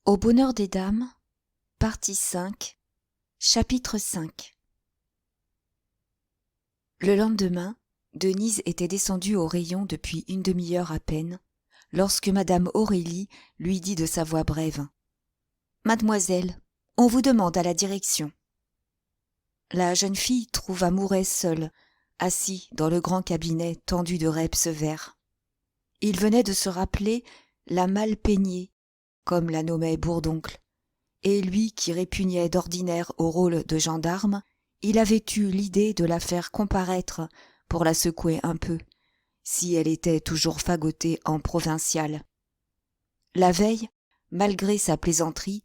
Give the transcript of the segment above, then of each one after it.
Au bonheur des dames, partie 5, chapitre 5. Le lendemain, Denise était descendue au rayon depuis une demi-heure à peine, lorsque madame Aurélie lui dit de sa voix brève : « Mademoiselle, on vous demande à la direction. » La jeune fille trouva Mouret seul, assis dans le grand cabinet tendu de reps verts. Il venait de se rappeler la mal peignée, comme la nommait Bourdoncle, et lui qui répugnait d'ordinaire au rôle de gendarme, il avait eu l'idée de la faire comparaître pour la secouer un peu, si elle était toujours fagotée en provinciale. La veille, malgré sa plaisanterie,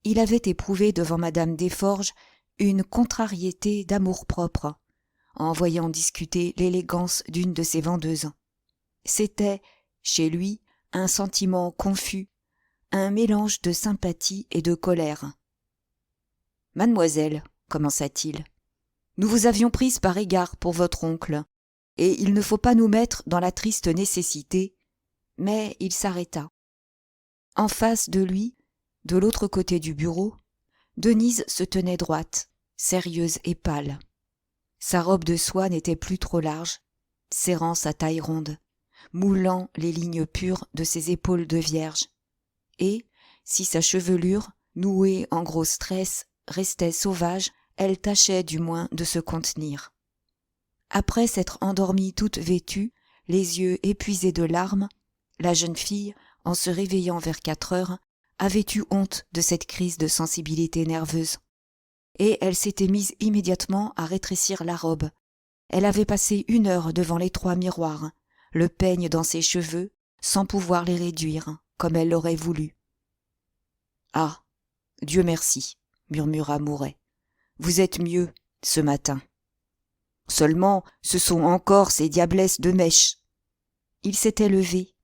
il avait éprouvé devant madame Desforges une contrariété d'amour-propre, en voyant discuter l'élégance d'une de ses vendeuses. C'était, chez lui, un sentiment confus, un mélange de sympathie et de colère. « Mademoiselle, commença-t-il, nous vous avions prise par égard pour votre oncle, et il ne faut pas nous mettre dans la triste nécessité. » Mais il s'arrêta. En face de lui, de l'autre côté du bureau, Denise se tenait droite, sérieuse et pâle. Sa robe de soie n'était plus trop large, serrant sa taille ronde, moulant les lignes pures de ses épaules de vierge. Et, si sa chevelure, nouée en grosses tresses, restait sauvage, elle tâchait du moins de se contenir. Après s'être endormie toute vêtue, les yeux épuisés de larmes, la jeune fille, en se réveillant vers 4 heures, avait eu honte de cette crise de sensibilité nerveuse. Et elle s'était mise immédiatement à rétrécir la robe. Elle avait passé 1 heure devant les 3 miroirs, le peigne dans ses cheveux, sans pouvoir les réduire, comme elle l'aurait voulu. « Ah, Dieu merci, » murmura Mouret. « Vous êtes mieux, ce matin. Seulement, ce sont encore ces diablesses de mèches. » Il s'était levé.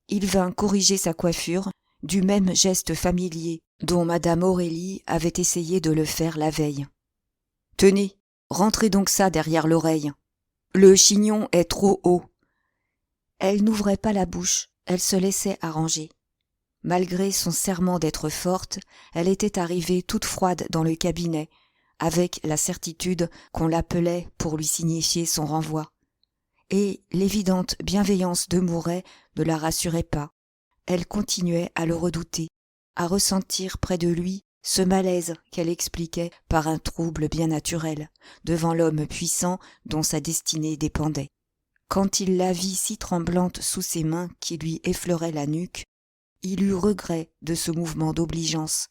Il vint corriger sa coiffure, du même geste familier dont madame Aurélie avait essayé de le faire la veille. « Tenez, rentrez donc ça derrière l'oreille. Le chignon est trop haut. » Elle n'ouvrait pas la bouche, elle se laissait arranger. Malgré son serment d'être forte, elle était arrivée toute froide dans le cabinet, avec la certitude qu'on l'appelait pour lui signifier son renvoi. Et l'évidente bienveillance de Mouret ne la rassurait pas. Elle continuait à le redouter, à ressentir près de lui ce malaise qu'elle expliquait par un trouble bien naturel, devant l'homme puissant dont sa destinée dépendait. Quand il la vit si tremblante sous ses mains qui lui effleuraient la nuque, il eut regret de ce mouvement d'obligeance,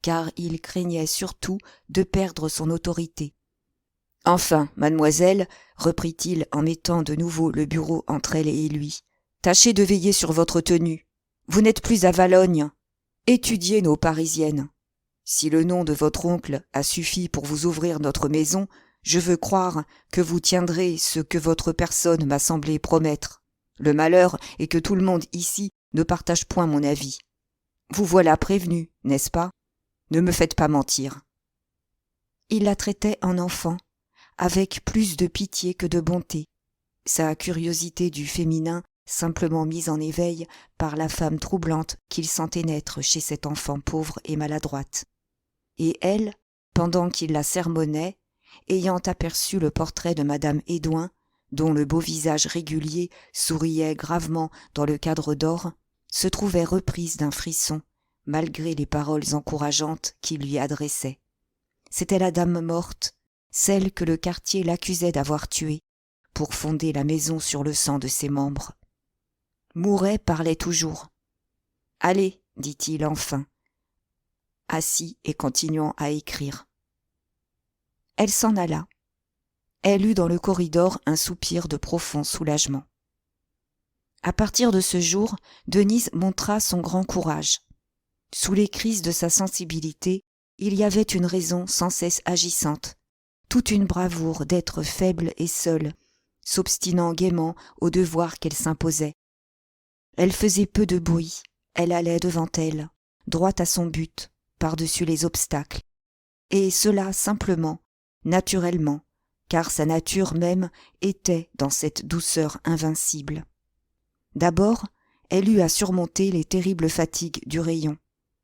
car il craignait surtout de perdre son autorité. « Enfin, mademoiselle, » reprit-il en mettant de nouveau le bureau entre elle et lui, « tâchez de veiller sur votre tenue. Vous n'êtes plus à Valognes. Étudiez nos Parisiennes. Si le nom de votre oncle a suffi pour vous ouvrir notre maison, je veux croire que vous tiendrez ce que votre personne m'a semblé promettre. Le malheur est que tout le monde ici ne partage point mon avis. Vous voilà prévenu, n'est-ce pas ? Ne me faites pas mentir. » Il la traitait en enfant, avec plus de pitié que de bonté, sa curiosité du féminin simplement mise en éveil par la femme troublante qu'il sentait naître chez cette enfant pauvre et maladroite. Et elle, pendant qu'il la sermonnait, ayant aperçu le portrait de madame Hédouin, dont le beau visage régulier souriait gravement dans le cadre d'or, se trouvait reprise d'un frisson, malgré les paroles encourageantes qu'il lui adressait. C'était la dame morte, celle que le quartier l'accusait d'avoir tuée, pour fonder la maison sur le sang de ses membres. Mouret parlait toujours. « Allez, dit-il enfin, assis et continuant à écrire. » Elle s'en alla. Elle eut dans le corridor un soupir de profond soulagement. À partir de ce jour, Denise montra son grand courage. Sous les crises de sa sensibilité, il y avait une raison sans cesse agissante, toute une bravoure d'être faible et seule, s'obstinant gaiement au devoir qu'elle s'imposait. Elle faisait peu de bruit, elle allait devant elle, droite à son but, par-dessus les obstacles. Et cela simplement, naturellement, car sa nature même était dans cette douceur invincible. D'abord, elle eut à surmonter les terribles fatigues du rayon.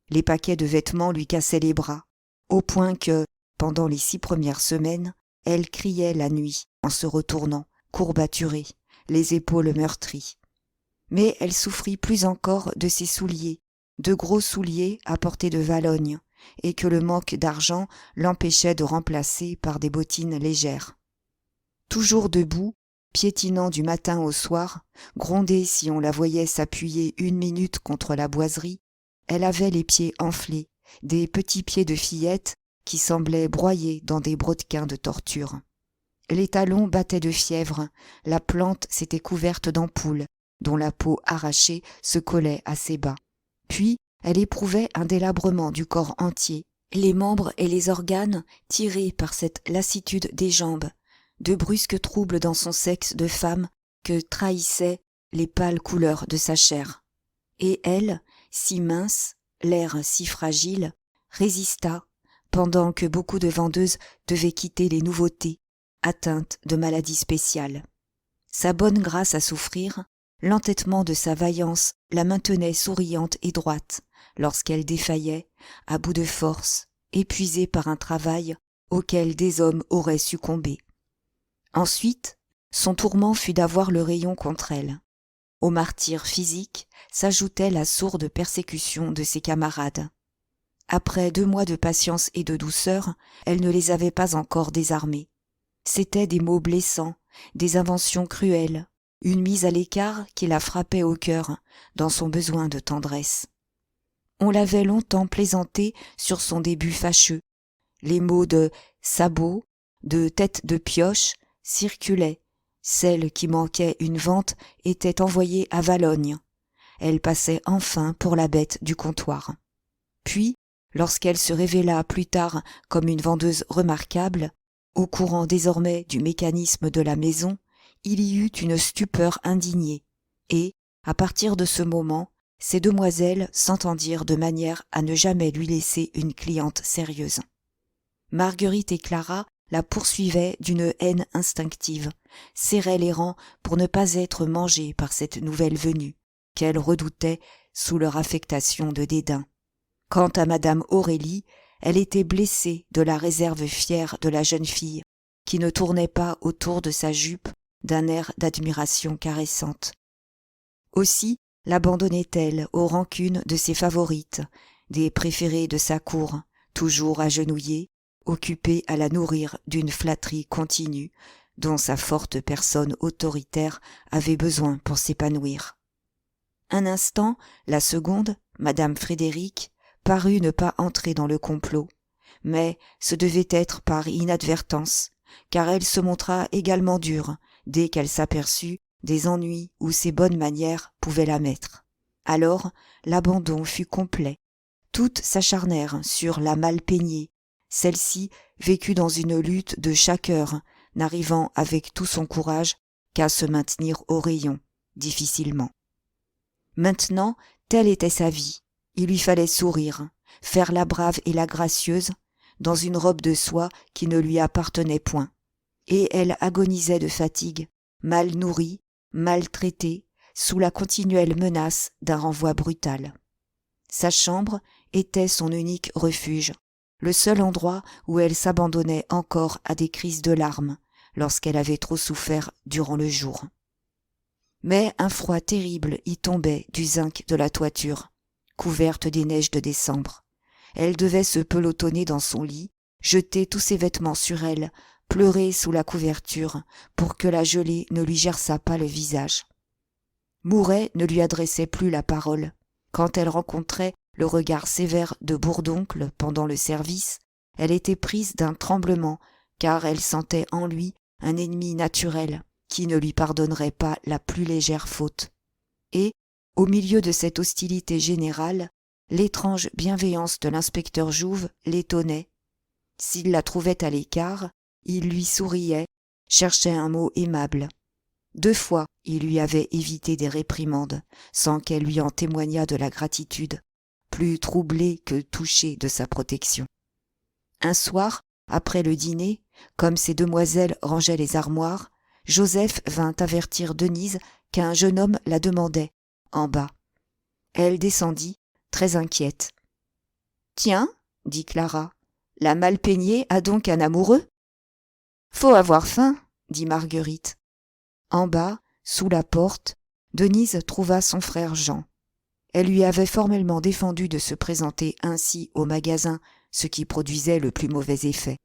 Les paquets de vêtements lui cassaient les bras, au point que, pendant les 6 premières semaines, elle criait la nuit en se retournant, courbaturée, les épaules meurtries. Mais elle souffrit plus encore de ses souliers, de gros souliers à portée de Valogne, et que le manque d'argent l'empêchait de remplacer par des bottines légères. Toujours debout, piétinant du matin au soir, grondée si on la voyait s'appuyer 1 minute contre la boiserie, elle avait les pieds enflés, des petits pieds de fillette qui semblaient broyés dans des brodequins de torture. Les talons battaient de fièvre, la plante s'était couverte d'ampoules, dont la peau arrachée se collait à ses bas. Puis, elle éprouvait un délabrement du corps entier, les membres et les organes tirés par cette lassitude des jambes, de brusques troubles dans son sexe de femme que trahissaient les pâles couleurs de sa chair. Et elle, si mince, l'air si fragile, résista, pendant que beaucoup de vendeuses devaient quitter les nouveautés, atteintes de maladies spéciales. Sa bonne grâce à souffrir, l'entêtement de sa vaillance la maintenait souriante et droite lorsqu'elle défaillait, à bout de force, épuisée par un travail auquel des hommes auraient succombé. Ensuite, son tourment fut d'avoir le rayon contre elle. Au martyre physique s'ajoutait la sourde persécution de ses camarades. Après 2 mois de patience et de douceur, elle ne les avait pas encore désarmés. C'étaient des mots blessants, des inventions cruelles, une mise à l'écart qui la frappait au cœur dans son besoin de tendresse. On l'avait longtemps plaisanté sur son début fâcheux. Les mots de sabot, de tête de pioche circulaient. Celle qui manquait une vente était envoyée à Valogne. Elle passait enfin pour la bête du comptoir. Puis, lorsqu'elle se révéla plus tard comme une vendeuse remarquable, au courant désormais du mécanisme de la maison, il y eut une stupeur indignée, et, à partir de ce moment, ces demoiselles s'entendirent de manière à ne jamais lui laisser une cliente sérieuse. Marguerite et Clara la poursuivaient d'une haine instinctive, serraient les rangs pour ne pas être mangées par cette nouvelle venue, qu'elles redoutaient sous leur affectation de dédain. Quant à madame Aurélie, elle était blessée de la réserve fière de la jeune fille, qui ne tournait pas autour de sa jupe d'un air d'admiration caressante. Aussi l'abandonnait-elle aux rancunes de ses favorites, des préférées de sa cour, toujours agenouillées, occupée à la nourrir d'une flatterie continue dont sa forte personne autoritaire avait besoin pour s'épanouir. Un instant, la seconde, madame Frédéric, parut ne pas entrer dans le complot, mais ce devait être par inadvertance, car elle se montra également dure dès qu'elle s'aperçut des ennuis où ses bonnes manières pouvaient la mettre. Alors l'abandon fut complet. Toutes s'acharnèrent sur la mal peignée. Celle-ci vécut dans une lutte de chaque heure, n'arrivant avec tout son courage qu'à se maintenir au rayon, difficilement. Maintenant, telle était sa vie. Il lui fallait sourire, faire la brave et la gracieuse, dans une robe de soie qui ne lui appartenait point. Et elle agonisait de fatigue, mal nourrie, maltraitée, sous la continuelle menace d'un renvoi brutal. Sa chambre était son unique refuge, le seul endroit où elle s'abandonnait encore à des crises de larmes lorsqu'elle avait trop souffert durant le jour. Mais un froid terrible y tombait du zinc de la toiture, couverte des neiges de décembre. Elle devait se pelotonner dans son lit, jeter tous ses vêtements sur elle, pleurer sous la couverture pour que la gelée ne lui gerçât pas le visage. Mouret ne lui adressait plus la parole. Quand elle rencontrait le regard sévère de Bourdoncle pendant le service, elle était prise d'un tremblement, car elle sentait en lui un ennemi naturel qui ne lui pardonnerait pas la plus légère faute. Et, au milieu de cette hostilité générale, l'étrange bienveillance de l'inspecteur Jouve l'étonnait. S'il la trouvait à l'écart, il lui souriait, cherchait un mot aimable. 2 fois, il lui avait évité des réprimandes, sans qu'elle lui en témoignât de la gratitude, plus troublée que touchée de sa protection. Un soir, après le dîner, comme ces demoiselles rangeaient les armoires, Joseph vint avertir Denise qu'un jeune homme la demandait, en bas. Elle descendit, très inquiète. Tiens, dit Clara, la mal peignée a donc un amoureux? Faut avoir faim, dit Marguerite. En bas, sous la porte, Denise trouva son frère Jean. Elle lui avait formellement défendu de se présenter ainsi au magasin, ce qui produisait le plus mauvais effet.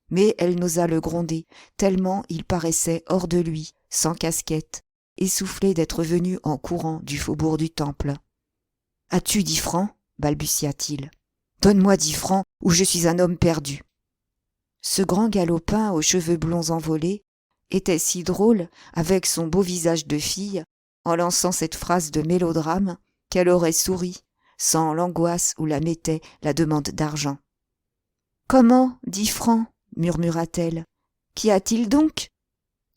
Mais elle n'osa le gronder, tellement il paraissait hors de lui, sans casquette, essoufflé d'être venu en courant du faubourg du Temple. « As-tu 10 francs ?» balbutia-t-il. « Donne-moi 10 francs, ou je suis un homme perdu. » Ce grand galopin aux cheveux blonds envolés était si drôle, avec son beau visage de fille, en lançant cette phrase de mélodrame, qu'elle aurait souri, sans l'angoisse où la mettait la demande d'argent. « Comment, 10 francs ?» murmura-t-elle. « Qu'y a-t-il donc ?»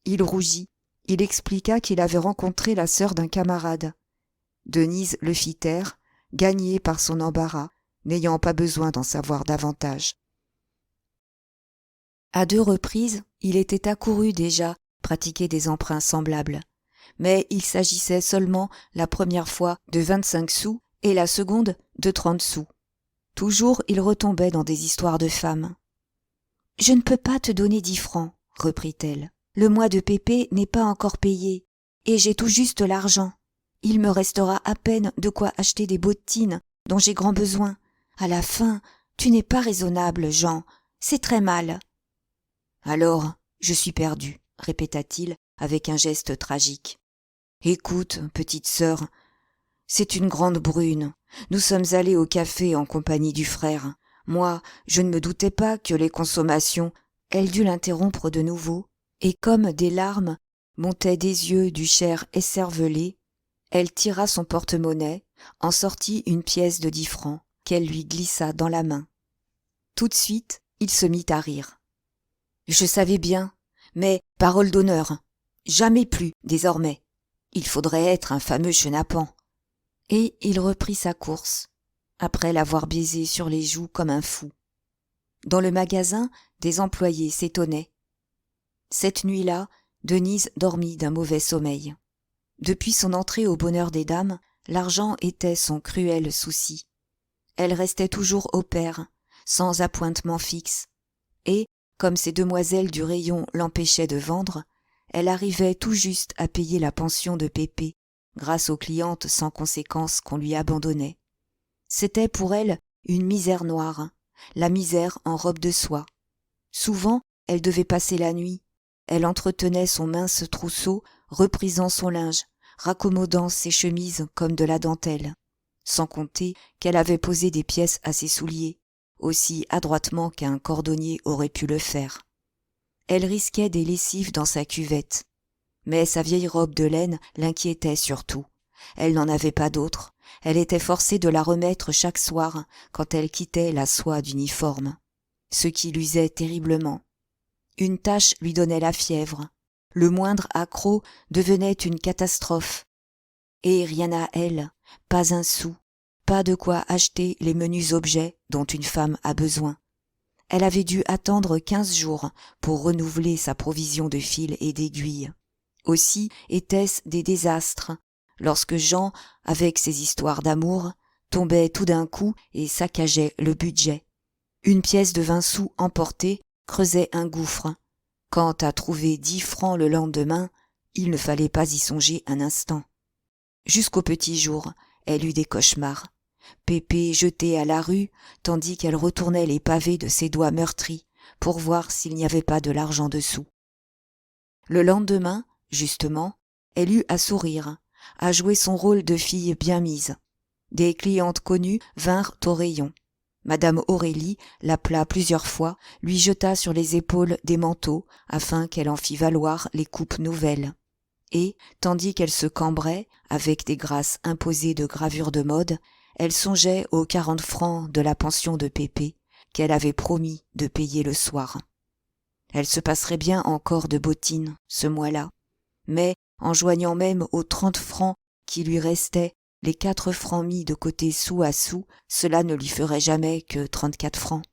Il rougit. Il expliqua qu'il avait rencontré la sœur d'un camarade. Denise le fit taire, gagnée par son embarras, n'ayant pas besoin d'en savoir davantage. À 2 reprises, il était accouru déjà pratiquer des emprunts semblables. Mais il s'agissait seulement la première fois de 25 sous et la seconde de 30 sous. Toujours il retombait dans des histoires de femmes. « Je ne peux pas te donner 10 francs, reprit-elle. Le mois de Pépé n'est pas encore payé, et j'ai tout juste l'argent. Il me restera à peine de quoi acheter des bottines dont j'ai grand besoin. À la fin, tu n'es pas raisonnable, Jean, c'est très mal. »« Alors, je suis perdu, » répéta-t-il avec un geste tragique. « Écoute, petite sœur, c'est une grande brune. Nous sommes allés au café en compagnie du frère. Moi, je ne me doutais pas que les consommations... » Elle dut l'interrompre de nouveau, et comme des larmes montaient des yeux du cher écervelé, elle tira son porte-monnaie, en sortit une pièce de 10 francs, qu'elle lui glissa dans la main. Tout de suite, il se mit à rire. « Je savais bien, mais parole d'honneur, jamais plus, désormais. Il faudrait être un fameux chenapan. » Et il reprit sa course, après l'avoir baisé sur les joues comme un fou. Dans le magasin, des employés s'étonnaient. Cette nuit-là, Denise dormit d'un mauvais sommeil. Depuis son entrée au bonheur des dames, l'argent était son cruel souci. Elle restait toujours au pair, sans appointement fixe, et, comme ces demoiselles du rayon l'empêchaient de vendre, elle arrivait tout juste à payer la pension de Pépé, grâce aux clientes sans conséquence qu'on lui abandonnait. C'était pour elle une misère noire, la misère en robe de soie. Souvent, elle devait passer la nuit. Elle entretenait son mince trousseau, reprisant son linge, raccommodant ses chemises comme de la dentelle, sans compter qu'elle avait posé des pièces à ses souliers, aussi adroitement qu'un cordonnier aurait pu le faire. Elle risquait des lessives dans sa cuvette, mais sa vieille robe de laine l'inquiétait surtout. Elle n'en avait pas d'autre. Elle était forcée de la remettre chaque soir quand elle quittait la soie d'uniforme, ce qui l'usait terriblement. Une tache lui donnait la fièvre. Le moindre accroc devenait une catastrophe. Et rien à elle, pas un sou, pas de quoi acheter les menus objets dont une femme a besoin. Elle avait dû attendre 15 jours pour renouveler sa provision de fils et d'aiguilles. Aussi étaient-ce des désastres, lorsque Jean, avec ses histoires d'amour, tombait tout d'un coup et saccageait le budget. Une pièce de 20 sous emportée creusait un gouffre. Quant à trouver 10 francs le lendemain, il ne fallait pas y songer un instant. Jusqu'au petit jour, elle eut des cauchemars. Pépé jeté à la rue, tandis qu'elle retournait les pavés de ses doigts meurtris pour voir s'il n'y avait pas de l'argent dessous. Le lendemain, justement, elle eut à sourire, à jouer son rôle de fille bien mise. Des clientes connues vinrent au rayon. Madame Aurélie l'appela plusieurs fois, lui jeta sur les épaules des manteaux afin qu'elle en fît valoir les coupes nouvelles. Et, tandis qu'elle se cambrait, avec des grâces imposées de gravures de mode, elle songeait aux 40 francs de la pension de Pépé qu'elle avait promis de payer le soir. Elle se passerait bien encore de bottines ce mois-là, mais en joignant même aux 30 francs qui lui restaient les 4 francs mis de côté sou à sou, cela ne lui ferait jamais que 34 francs.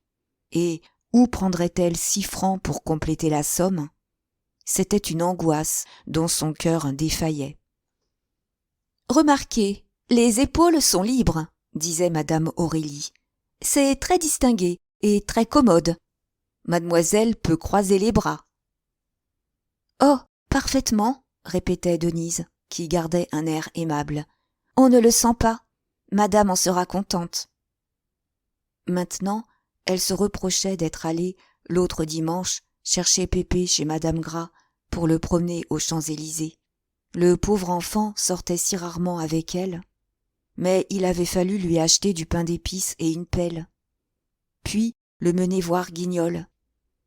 Et où prendrait-elle 6 francs pour compléter la somme ? C'était une angoisse dont son cœur défaillait. « Remarquez, les épaules sont libres, disait madame Aurélie. C'est très distingué et très commode. Mademoiselle peut croiser les bras. Oh, parfaitement, répétait Denise, qui gardait un air aimable. On ne le sent pas. Madame en sera contente. Maintenant, elle se reprochait d'être allée, l'autre dimanche, chercher Pépé chez Madame Gras pour le promener aux Champs-Élysées. Le pauvre enfant sortait si rarement avec elle. Mais il avait fallu lui acheter du pain d'épices et une pelle. Puis le mener voir Guignol.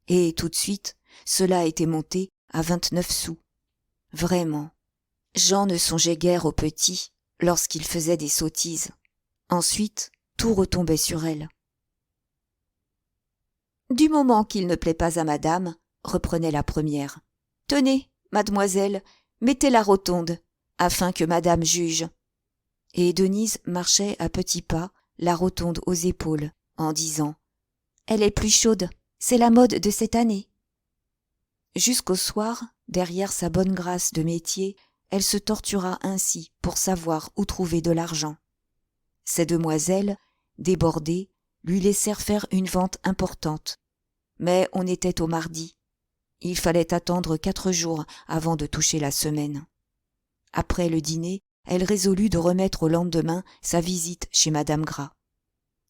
Et tout de suite, cela était monté à 29 sous. Vraiment, Jean ne songeait guère au petit lorsqu'il faisait des sottises. Ensuite, tout retombait sur elle. Du moment qu'il ne plaît pas à madame, reprenait la première. Tenez, mademoiselle, mettez la rotonde, afin que madame juge. Et Denise marchait à petits pas, la rotonde aux épaules, en disant « Elle est plus chaude, c'est la mode de cette année. » Jusqu'au soir, derrière sa bonne grâce de métier, elle se tortura ainsi pour savoir où trouver de l'argent. Ces demoiselles, débordées, lui laissèrent faire une vente importante. Mais on était au mardi. Il fallait attendre 4 jours avant de toucher la semaine. Après le dîner, elle résolut de remettre au lendemain sa visite chez Madame Gras.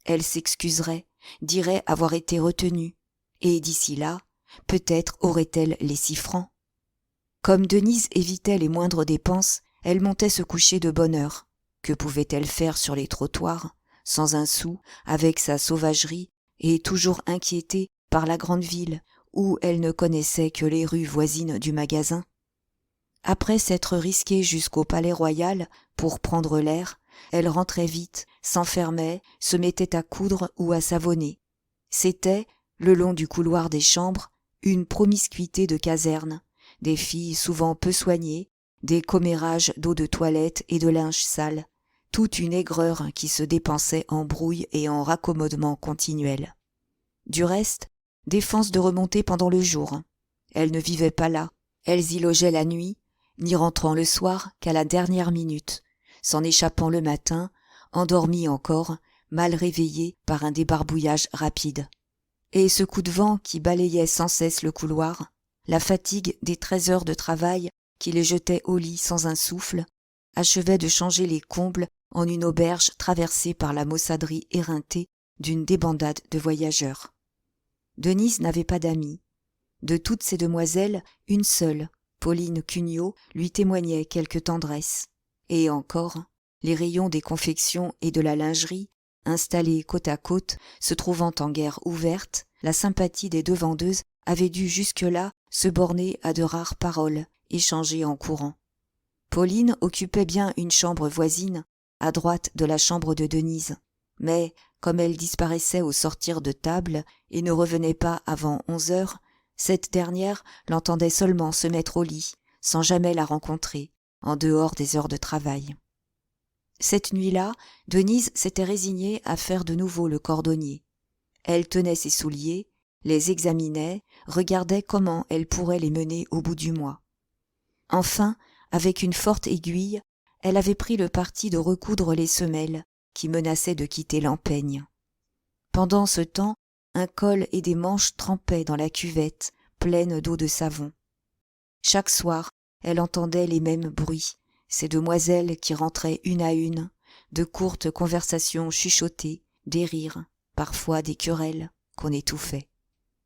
Elle s'excuserait, dirait avoir été retenue, et d'ici là, peut-être aurait-elle les 6 francs. Comme Denise évitait les moindres dépenses, elle montait se coucher de bonne heure. Que pouvait-elle faire sur les trottoirs, sans un sou, avec sa sauvagerie, et toujours inquiétée par la grande ville, où elle ne connaissait que les rues voisines du magasin? Après s'être risquée jusqu'au Palais-Royal pour prendre l'air, elle rentrait vite, s'enfermait, se mettait à coudre ou à savonner. C'était, le long du couloir des chambres, une promiscuité de casernes, des filles souvent peu soignées, des commérages d'eau de toilette et de linge sale, toute une aigreur qui se dépensait en brouille et en raccommodements continuels. Du reste, défense de remonter pendant le jour. Elles ne vivaient pas là, elles y logeaient la nuit, n'y rentrant le soir qu'à la dernière minute, s'en échappant le matin, endormies encore, mal réveillées par un débarbouillage rapide. Et ce coup de vent qui balayait sans cesse le couloir, la fatigue des 13 heures de travail qui les jetait au lit sans un souffle, achevait de changer les combles en une auberge traversée par la maussaderie éreintée d'une débandade de voyageurs. Denise n'avait pas d'amis. De toutes ces demoiselles, une seule, Pauline Cugnot, lui témoignait quelque tendresse. Et encore, les rayons des confections et de la lingerie, installés côte à côte, se trouvant en guerre ouverte, la sympathie des 2 vendeuses avait dû jusque-là se borner à de rares paroles, échangées en courant. Pauline occupait bien une chambre voisine, à droite de la chambre de Denise, mais comme elle disparaissait au sortir de table et ne revenait pas avant 11 heures, cette dernière l'entendait seulement se mettre au lit, sans jamais la rencontrer, en dehors des heures de travail. Cette nuit-là, Denise s'était résignée à faire de nouveau le cordonnier. Elle tenait ses souliers, les examinait, regardait comment elle pourrait les mener au bout du mois. Enfin, avec une forte aiguille, elle avait pris le parti de recoudre les semelles qui menaçaient de quitter l'empeigne. Pendant ce temps, un col et des manches trempaient dans la cuvette, pleine d'eau de savon. Chaque soir, elle entendait les mêmes bruits, ces demoiselles qui rentraient une à une, de courtes conversations chuchotées, des rires, parfois des querelles, qu'on étouffait.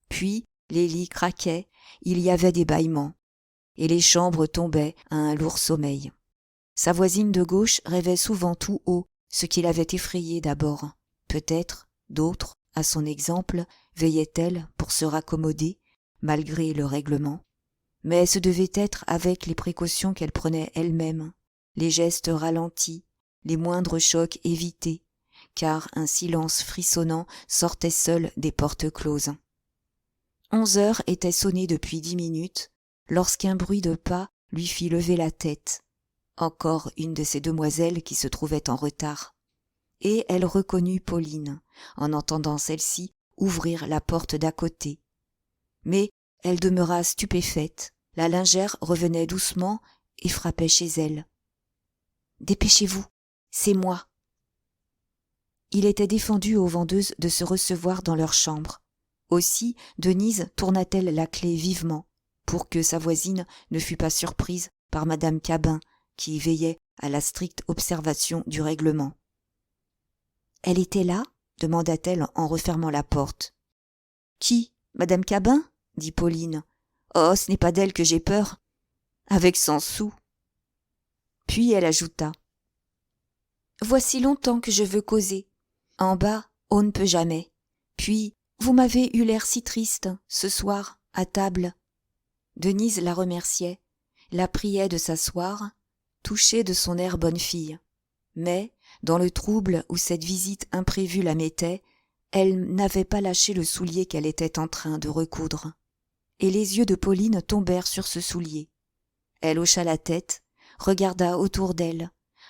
Puis, les lits craquaient, il y avait des bâillements, et les chambres tombaient à un lourd sommeil. Sa voisine de gauche rêvait souvent tout haut ce qui l'avait effrayée d'abord. Peut-être, d'autres, à son exemple, veillaient-elles pour se raccommoder, malgré le règlement. Mais ce devait être avec les précautions qu'elle prenait elle-même, les gestes ralentis, les moindres chocs évités, car un silence frissonnant sortait seul des portes closes. 11 heures étaient sonnées depuis 10 minutes, lorsqu'un bruit de pas lui fit lever la tête. Encore une de ces demoiselles qui se trouvait en retard. Et elle reconnut Pauline, en entendant celle-ci ouvrir la porte d'à côté. Mais elle demeura stupéfaite, la lingère revenait doucement et frappait chez elle. « Dépêchez-vous, c'est moi. » il était défendu aux vendeuses de se recevoir dans leur chambre. Aussi Denise tourna-t-elle la clef vivement, pour que sa voisine ne fût pas surprise par madame Cabin, qui veillait à la stricte observation du règlement. « Elle était là ?» demanda-t-elle en refermant la porte. « Qui, madame Cabin ?» dit Pauline. « Oh, ce n'est pas d'elle que j'ai peur. Avec 100 sous. » Puis elle ajouta. « Voici longtemps que je veux causer. En bas, on ne peut jamais. Puis, vous m'avez eu l'air si triste, ce soir, à table. » Denise la remerciait, la priait de s'asseoir, touchée de son air bonne fille. Mais, dans le trouble où cette visite imprévue la mettait, elle n'avait pas lâché le soulier qu'elle était en train de recoudre. Et les yeux de Pauline tombèrent sur ce soulier. Elle hocha la tête, regarda autour d'elle,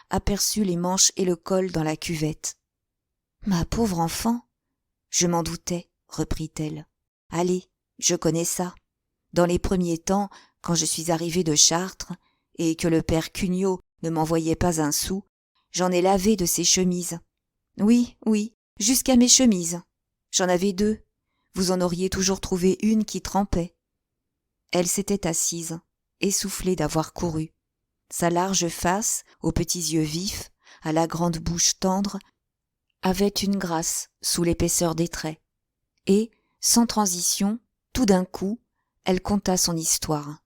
aperçut les manches et le col dans la cuvette. « Ma pauvre enfant !»« Je m'en doutais, » reprit-elle. « Allez, je connais ça. Dans les premiers temps, quand je suis arrivée de Chartres, et que le père Cugnot ne m'envoyait pas un sou, j'en ai lavé de ses chemises. Oui, oui, jusqu'à mes chemises. J'en avais 2. Vous en auriez toujours trouvé une qui trempait. » Elle s'était assise, essoufflée d'avoir couru. Sa large face, aux petits yeux vifs, à la grande bouche tendre, avait une grâce sous l'épaisseur des traits. Et, sans transition, tout d'un coup, elle conta son histoire.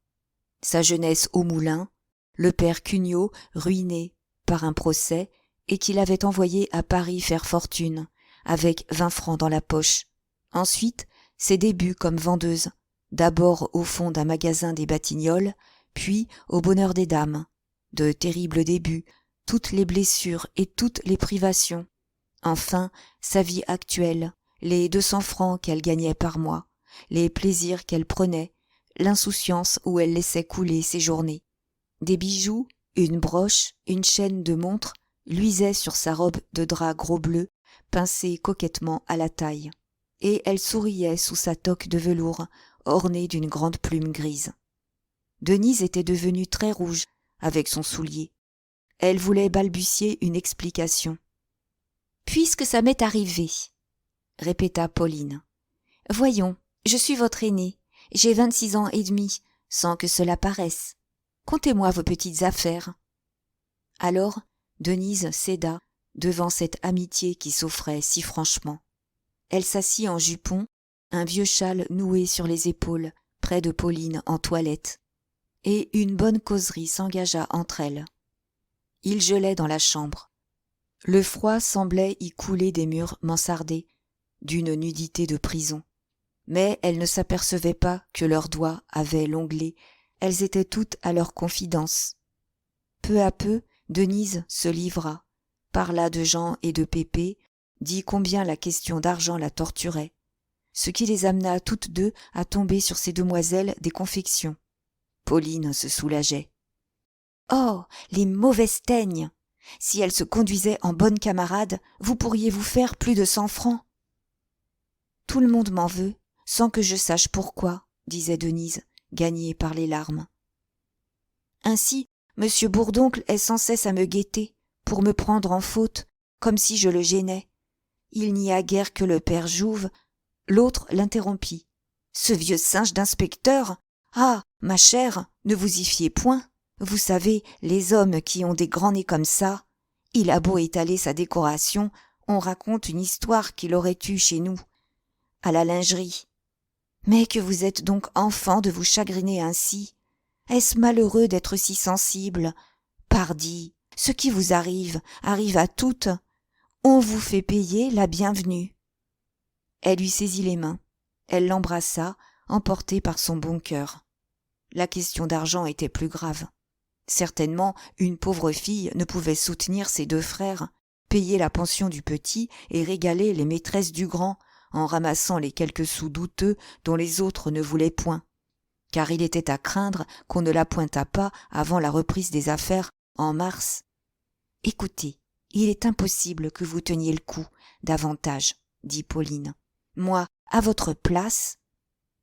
Sa jeunesse au moulin, le père Cugnot ruiné par un procès et qui l'avait envoyé à Paris faire fortune, avec 20 francs dans la poche. Ensuite, ses débuts comme vendeuse, d'abord au fond d'un magasin des Batignolles, puis au Bonheur des Dames. De terribles débuts, toutes les blessures et toutes les privations. Enfin, sa vie actuelle, les 200 francs qu'elle gagnait par mois, les plaisirs qu'elle prenait, l'insouciance où elle laissait couler ses journées. Des bijoux, une broche, une chaîne de montre luisaient sur sa robe de drap gros bleu, pincée coquettement à la taille. Et elle souriait sous sa toque de velours, ornée d'une grande plume grise. Denise était devenue très rouge avec son soulier. Elle voulait balbutier une explication. « Puisque ça m'est arrivé, » répéta Pauline. « Voyons, je suis votre aînée, j'ai 26 ans et demi, sans que cela paraisse. Contez-moi vos petites affaires. » Alors, Denise céda devant cette amitié qui s'offrait si franchement. Elle s'assit en jupon, un vieux châle noué sur les épaules, près de Pauline en toilette, et une bonne causerie s'engagea entre elles. Il gelait dans la chambre. Le froid semblait y couler des murs mansardés, d'une nudité de prison. Mais elles ne s'apercevaient pas que leurs doigts avaient l'onglet, elles étaient toutes à leur confidence. Peu à peu, Denise se livra, parla de Jean et de Pépé, dit combien la question d'argent la torturait, ce qui les amena toutes deux à tomber sur ces demoiselles des confections. Pauline se soulageait. « Oh, les mauvaises teignes ! Si elles se conduisaient en bonnes camarades, vous pourriez vous faire plus de 100 francs. »« Tout le monde m'en veut, sans que je sache pourquoi, » disait Denise, gagnée par les larmes. « Ainsi, monsieur Bourdoncle est sans cesse à me guetter, pour me prendre en faute, comme si je le gênais. Il n'y a guère que le père Jouve. » L'autre l'interrompit. « Ce vieux singe d'inspecteur ! Ah, ma chère, ne vous y fiez point. Vous savez, les hommes qui ont des grands nez comme ça, il a beau étaler sa décoration, on raconte une histoire qu'il aurait eue chez nous, à la lingerie. Mais que vous êtes donc enfant de vous chagriner ainsi. Est-ce malheureux d'être si sensible? Pardi, ce qui vous arrive à toutes. On vous fait payer la bienvenue. » Elle lui saisit les mains. Elle l'embrassa, emportée par son bon cœur. La question d'argent était plus grave. Certainement, une pauvre fille ne pouvait soutenir ses 2 frères, payer la pension du petit et régaler les maîtresses du grand, en ramassant les quelques sous douteux dont les autres ne voulaient point. Car il était à craindre qu'on ne la pointât pas avant la reprise des affaires en mars. « Écoutez, il est impossible que vous teniez le coup davantage, » dit Pauline. « Moi, à votre place… »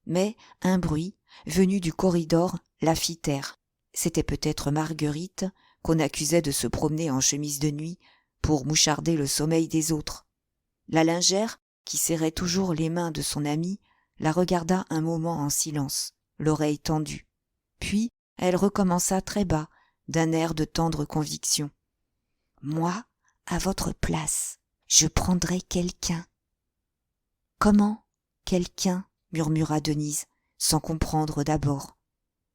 Mais un bruit, venu du corridor, la fit taire. C'était peut-être Marguerite, qu'on accusait de se promener en chemise de nuit pour moucharder le sommeil des autres. La lingère, qui serrait toujours les mains de son amie, la regarda un moment en silence, l'oreille tendue. Puis elle recommença très bas, d'un air de tendre conviction. « Moi, à votre place, je prendrais quelqu'un. »« Comment, quelqu'un ?» murmura Denise, sans comprendre d'abord.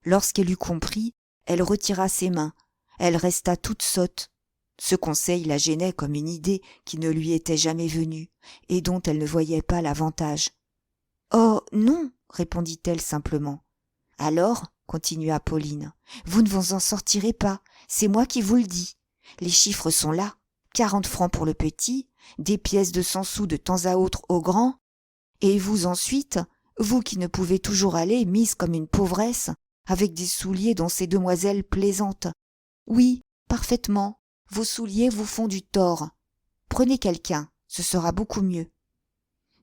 Lorsqu'elle eut compris, elle retira ses mains, elle resta toute sotte. Ce conseil la gênait comme une idée qui ne lui était jamais venue, et dont elle ne voyait pas l'avantage. « Oh, non !» répondit-elle simplement. « Alors, continua Pauline, vous ne vous en sortirez pas, c'est moi qui vous le dis. Les chiffres sont là, 40 francs pour le petit, des pièces de 100 sous de temps à autre au grand, et vous ensuite, vous qui ne pouvez toujours aller, mise comme une pauvresse, avec des souliers dont ces demoiselles plaisantent. Oui, parfaitement, vos souliers vous font du tort. Prenez quelqu'un, ce sera beaucoup mieux. »«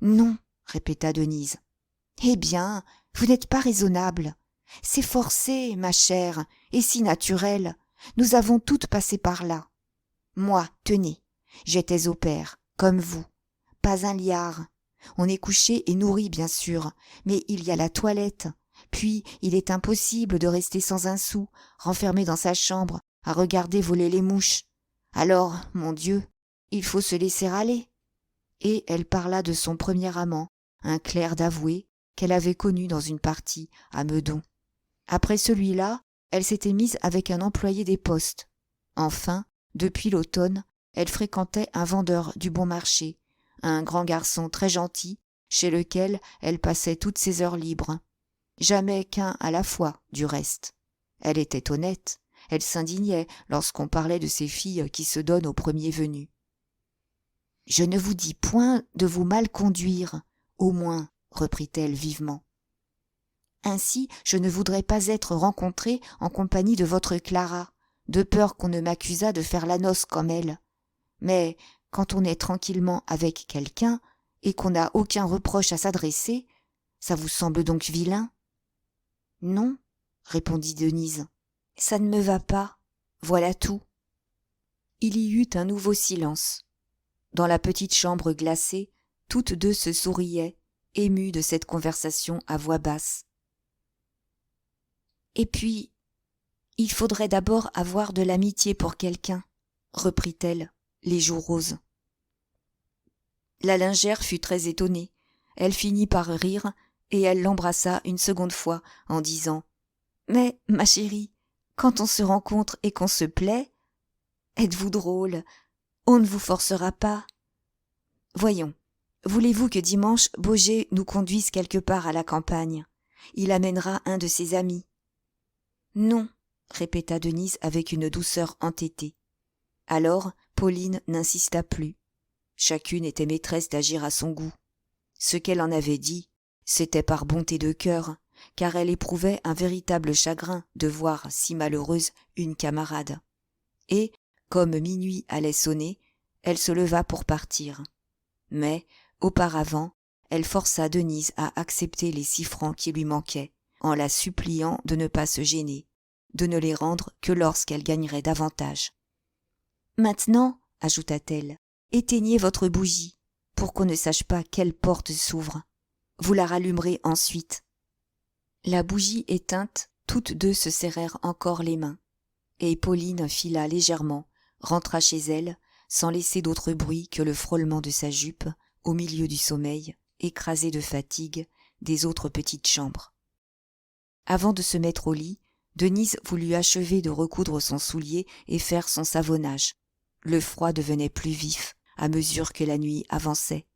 Non, » répéta Denise. « Eh bien, vous n'êtes pas raisonnable. C'est forcé, ma chère, et si naturel. Nous avons toutes passé par là. Moi, tenez, j'étais au père, comme vous. Pas un liard. On est couché et nourri, bien sûr, mais il y a la toilette. Puis, il est impossible de rester sans un sou, renfermé dans sa chambre, à regarder voler les mouches. Alors, mon Dieu, il faut se laisser aller. » Et elle parla de son premier amant, un clerc d'avoué, qu'elle avait connu dans une partie à Meudon. Après celui-là, elle s'était mise avec un employé des postes. Enfin, depuis l'automne, elle fréquentait un vendeur du bon marché, un grand garçon très gentil, chez lequel elle passait toutes ses heures libres. Jamais qu'un à la fois, du reste. Elle était honnête, elle s'indignait lorsqu'on parlait de ces filles qui se donnent au premier venu. « Je ne vous dis point de vous mal conduire, au moins, reprit-elle vivement. Ainsi, je ne voudrais pas être rencontrée en compagnie de votre Clara, de peur qu'on ne m'accusât de faire la noce comme elle. Mais quand on est tranquillement avec quelqu'un et qu'on n'a aucun reproche à s'adresser, ça vous semble donc vilain ? » ?»« Non, » répondit Denise, « ça ne me va pas, voilà tout. » Il y eut un nouveau silence. Dans la petite chambre glacée, toutes deux se souriaient, émues de cette conversation à voix basse. « Et puis, il faudrait d'abord avoir de l'amitié pour quelqu'un, » reprit-elle, les joues roses. La lingère fut très étonnée. Elle finit par rire, et elle l'embrassa une seconde fois en disant « Mais, ma chérie, quand on se rencontre et qu'on se plaît, êtes-vous drôle, on ne vous forcera pas. Voyons, voulez-vous que dimanche Boger nous conduise quelque part à la campagne ? Il amènera un de ses amis. »« Non, » répéta Denise avec une douceur entêtée. Alors Pauline n'insista plus. Chacune était maîtresse d'agir à son goût. Ce qu'elle en avait dit, c'était par bonté de cœur, car elle éprouvait un véritable chagrin de voir si malheureuse une camarade. Et, comme minuit allait sonner, elle se leva pour partir. Mais, auparavant, elle força Denise à accepter les 6 francs qui lui manquaient, en la suppliant de ne pas se gêner, de ne les rendre que lorsqu'elle gagnerait davantage. « Maintenant, » ajouta-t-elle, « éteignez votre bougie, pour qu'on ne sache pas quelle porte s'ouvre. Vous la rallumerez ensuite. » La bougie éteinte, toutes deux se serrèrent encore les mains, et Pauline fila légèrement, rentra chez elle, sans laisser d'autre bruit que le frôlement de sa jupe, au milieu du sommeil, écrasé de fatigue, des autres petites chambres. Avant de se mettre au lit, Denise voulut achever de recoudre son soulier et faire son savonnage. Le froid devenait plus vif à mesure que la nuit avançait.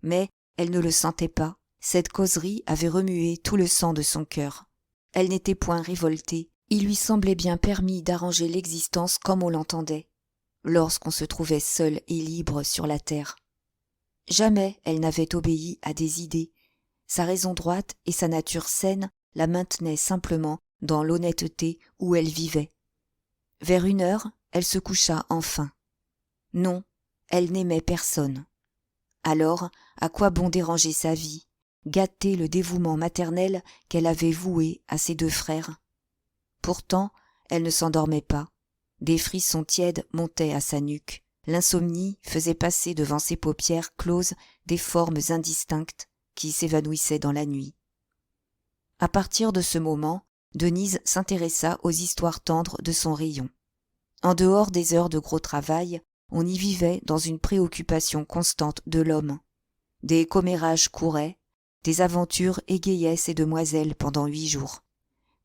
Mais elle ne le sentait pas. Cette causerie avait remué tout le sang de son cœur. Elle n'était point révoltée. Il lui semblait bien permis d'arranger l'existence comme on l'entendait, lorsqu'on se trouvait seul et libre sur la terre. Jamais elle n'avait obéi à des idées. Sa raison droite et sa nature saine la maintenaient simplement dans l'honnêteté où elle vivait. Vers 1 heure, elle se coucha enfin. Non, elle n'aimait personne. Alors, à quoi bon déranger sa vie, gâter le dévouement maternel qu'elle avait voué à ses 2 frères ? Pourtant, elle ne s'endormait pas. Des frissons tièdes montaient à sa nuque, L'insomnie faisait passer devant ses paupières closes des formes indistinctes qui s'évanouissaient dans la nuit. À partir de ce moment, Denise s'intéressa aux histoires tendres de son rayon. En dehors des heures de gros travail, on y vivait dans une préoccupation constante de l'homme. Des commérages couraient, des aventures égayaient ces demoiselles pendant 8 jours.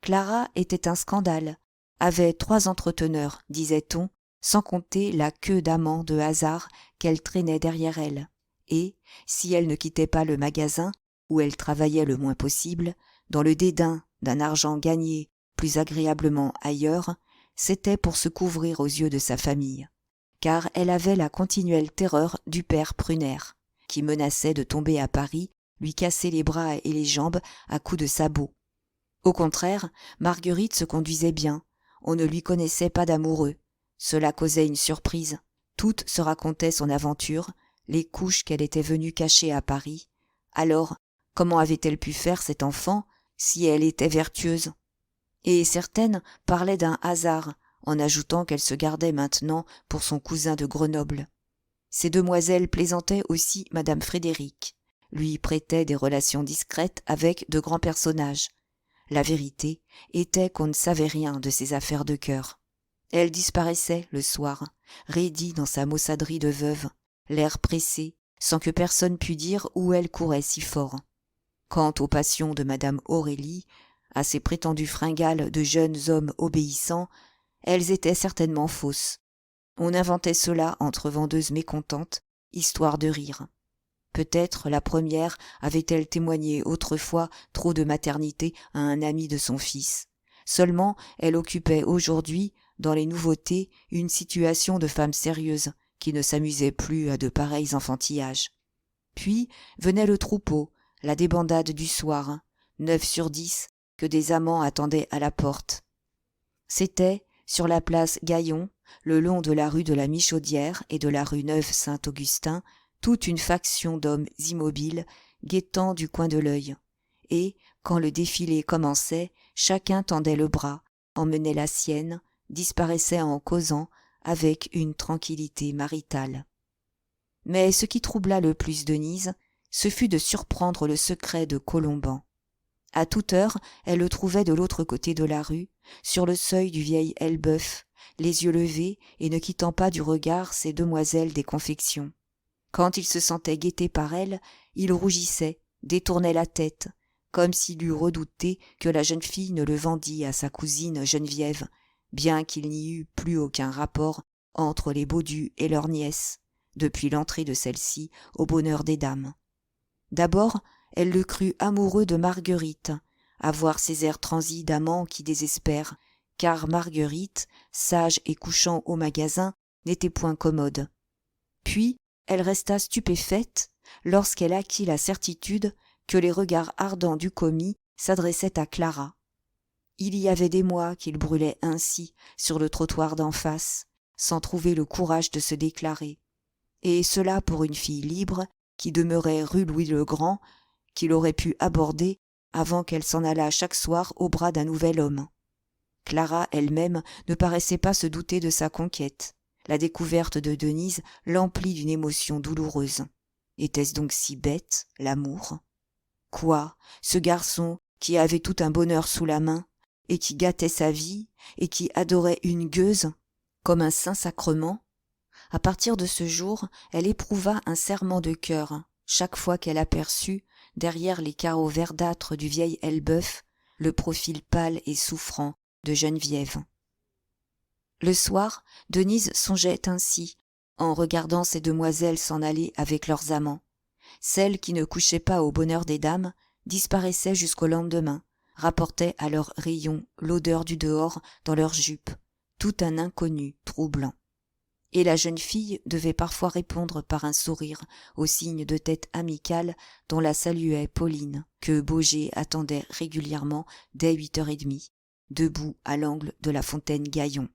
Clara était un scandale, avait 3 entreteneurs, disait-on, sans compter la queue d'amants de hasard qu'elle traînait derrière elle. Et, si elle ne quittait pas le magasin, où elle travaillait le moins possible, dans le dédain d'un argent gagné plus agréablement ailleurs, c'était pour se couvrir aux yeux de sa famille, car elle avait la continuelle terreur du père Prunaire, qui menaçait de tomber à Paris, lui casser les bras et les jambes à coups de sabot. Au contraire, Marguerite se conduisait bien, on ne lui connaissait pas d'amoureux. Cela causait une surprise. Toutes se racontaient son aventure, les couches qu'elle était venue cacher à Paris. Alors, comment avait-elle pu faire cette enfant si elle était vertueuse? Et certaines parlaient d'un hasard, en ajoutant qu'elle se gardait maintenant pour son cousin de Grenoble. Ces demoiselles plaisantaient aussi madame Frédéric, lui prêtaient des relations discrètes avec de grands personnages. La vérité était qu'on ne savait rien de ses affaires de cœur. Elle disparaissait le soir, raidie dans sa maussaderie de veuve, l'air pressé, sans que personne pût dire où elle courait si fort. Quant aux passions de madame Aurélie, à ces prétendues fringales de jeunes hommes obéissants, elles étaient certainement fausses. On inventait cela entre vendeuses mécontentes, histoire de rire. Peut-être la première avait-elle témoigné autrefois trop de maternité à un ami de son fils. Seulement, elle occupait aujourd'hui, dans les nouveautés, une situation de femme sérieuse, qui ne s'amusait plus à de pareils enfantillages. Puis venait le troupeau, la débandade du soir, 9 sur 10, que des amants attendaient à la porte. C'était, sur la place Gaillon, le long de la rue de la Michaudière et de la rue Neuve-Saint-Augustin, toute une faction d'hommes immobiles, guettant du coin de l'œil. Et, quand le défilé commençait, chacun tendait le bras, emmenait la sienne, disparaissait en causant, avec une tranquillité maritale. Mais ce qui troubla le plus Denise, ce fut de surprendre le secret de Colomban. À toute heure, elle le trouvait de l'autre côté de la rue, sur le seuil du vieil Elbeuf, les yeux levés et ne quittant pas du regard ces demoiselles des confections. Quand il se sentait guetté par elles, il rougissait, détournait la tête, comme s'il eût redouté que la jeune fille ne le vendît à sa cousine Geneviève, bien qu'il n'y eût plus aucun rapport entre les Baudu et leur nièce, depuis l'entrée de celle-ci au bonheur des dames. D'abord, elle le crut amoureux de Marguerite, à voir ses airs transis d'amant qui désespère, car Marguerite, sage et couchant au magasin, n'était point commode. Puis, elle resta stupéfaite lorsqu'elle acquit la certitude que les regards ardents du commis s'adressaient à Clara. Il y avait des mois qu'il brûlait ainsi sur le trottoir d'en face, sans trouver le courage de se déclarer, et cela pour une fille libre qui demeurait rue Louis-le-Grand, qu'il aurait pu aborder avant qu'elle s'en allât chaque soir au bras d'un nouvel homme. Clara elle-même ne paraissait pas se douter de sa conquête. La découverte de Denise l'emplit d'une émotion douloureuse. Était-ce donc si bête, l'amour? Quoi, ce garçon qui avait tout un bonheur sous la main, et qui gâtait sa vie, et qui adorait une gueuse, comme un saint-sacrement? À partir de ce jour, elle éprouva un serrement de cœur, chaque fois qu'elle aperçut, derrière les carreaux verdâtres du vieil Elbeuf, le profil pâle et souffrant de Geneviève. Le soir, Denise songeait ainsi, en regardant ces demoiselles s'en aller avec leurs amants. Celles qui ne couchaient pas au bonheur des dames disparaissaient jusqu'au lendemain, rapportaient à leurs rayons l'odeur du dehors dans leurs jupes, tout un inconnu troublant. Et la jeune fille devait parfois répondre par un sourire au signe de tête amicale dont la saluait Pauline, que Baugé attendait régulièrement dès 8h30, debout à l'angle de la fontaine Gaillon.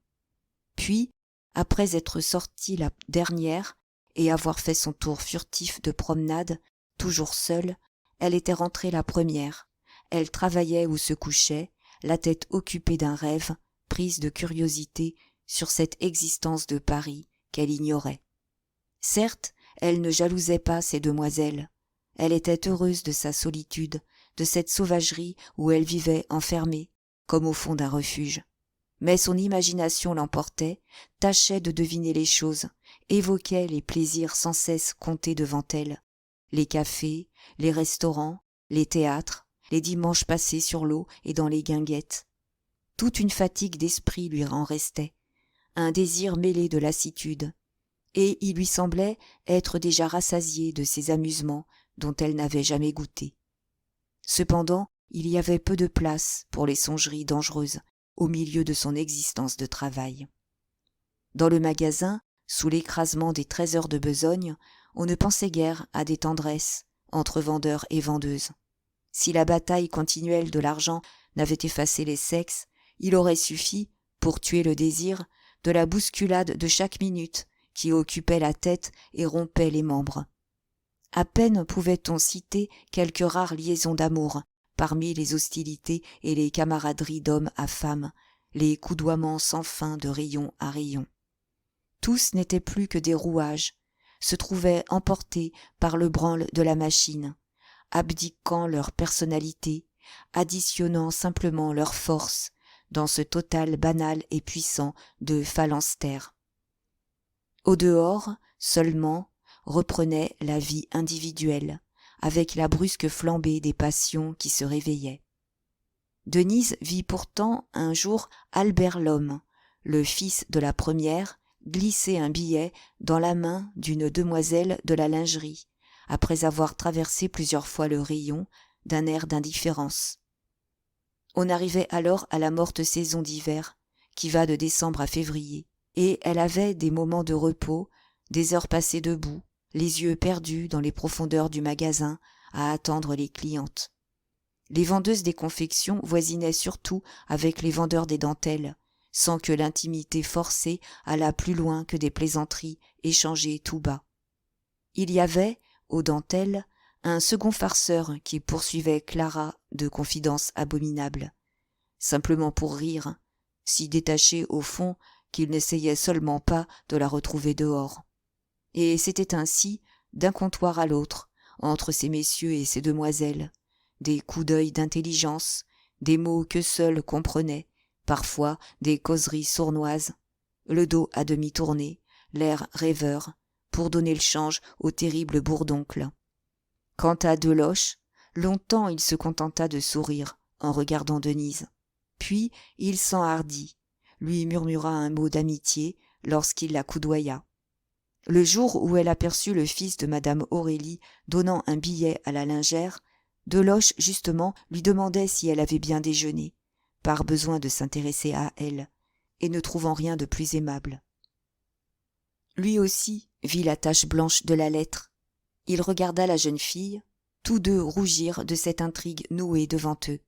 Puis, après être sortie la dernière et avoir fait son tour furtif de promenade, toujours seule, elle était rentrée la première. Elle travaillait ou se couchait, la tête occupée d'un rêve, prise de curiosité sur cette existence de Paris qu'elle ignorait. Certes, elle ne jalousait pas ces demoiselles. Elle était heureuse de sa solitude, de cette sauvagerie où elle vivait enfermée, comme au fond d'un refuge. Mais son imagination l'emportait, tâchait de deviner les choses, évoquait les plaisirs sans cesse comptés devant elle, les cafés, les restaurants, les théâtres, les dimanches passés sur l'eau et dans les guinguettes. Toute une fatigue d'esprit lui en restait, un désir mêlé de lassitude, et il lui semblait être déjà rassasiée de ces amusements dont elle n'avait jamais goûté. Cependant, il y avait peu de place pour les songeries dangereuses au milieu de son existence de travail. Dans le magasin, sous l'écrasement des 13 heures de besogne, on ne pensait guère à des tendresses entre vendeurs et vendeuses. Si la bataille continuelle de l'argent n'avait effacé les sexes, il aurait suffi, pour tuer le désir, de la bousculade de chaque minute qui occupait la tête et rompait les membres. À peine pouvait-on citer quelques rares liaisons d'amour parmi les hostilités et les camaraderies d'homme à femme, les coudoiements sans fin de rayon à rayon. Tous n'étaient plus que des rouages, se trouvaient emportés par le branle de la machine, abdiquant leur personnalité, additionnant simplement leur force dans ce total banal et puissant de phalanstère. Au dehors, seulement, reprenait la vie individuelle, avec la brusque flambée des passions qui se réveillaient. Denise vit pourtant un jour Albert Lhomme, le fils de la première, glisser un billet dans la main d'une demoiselle de la lingerie, après avoir traversé plusieurs fois le rayon d'un air d'indifférence. On arrivait alors à la morte saison d'hiver, qui va de décembre à février, et elle avait des moments de repos, des heures passées debout, les yeux perdus dans les profondeurs du magasin à attendre les clientes. Les vendeuses des confections voisinaient surtout avec les vendeurs des dentelles, sans que l'intimité forcée allât plus loin que des plaisanteries échangées tout bas. Il y avait, aux dentelles, un second farceur qui poursuivait Clara de confidences abominables, simplement pour rire, si détaché au fond qu'il n'essayait seulement pas de la retrouver dehors. Et c'était ainsi, d'un comptoir à l'autre, entre ces messieurs et ces demoiselles, des coups d'œil d'intelligence, des mots que seuls comprenaient, parfois des causeries sournoises, le dos à demi tourné, l'air rêveur, pour donner le change au terrible bourdoncle. Quant à Deloche, longtemps il se contenta de sourire en regardant Denise. Puis il s'enhardit, lui murmura un mot d'amitié lorsqu'il la coudoya. Le jour où elle aperçut le fils de madame Aurélie donnant un billet à la lingère, Deloche justement lui demandait si elle avait bien déjeuné, par besoin de s'intéresser à elle, et ne trouvant rien de plus aimable. Lui aussi vit la tache blanche de la lettre. Il regarda la jeune fille, tous deux rougirent de cette intrigue nouée devant eux.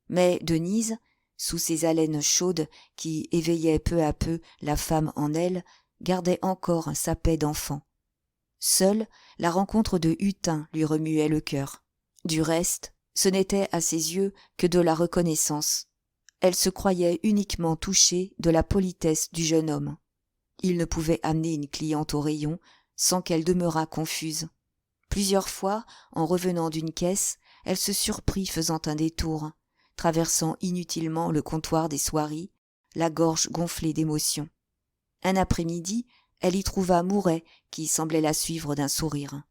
Mais Denise, sous ces haleines chaudes qui éveillaient peu à peu la femme en elle, gardait encore sa paix d'enfant. Seule la rencontre de Hutin lui remuait le cœur. Du reste, ce n'était à ses yeux que de la reconnaissance. Elle se croyait uniquement touchée de la politesse du jeune homme. Il ne pouvait amener une cliente au rayon sans qu'elle demeurât confuse. Plusieurs fois, en revenant d'une caisse, elle se surprit faisant un détour, traversant inutilement le comptoir des soieries, la gorge gonflée d'émotion. Un après-midi, elle y trouva Mouret qui semblait la suivre d'un sourire.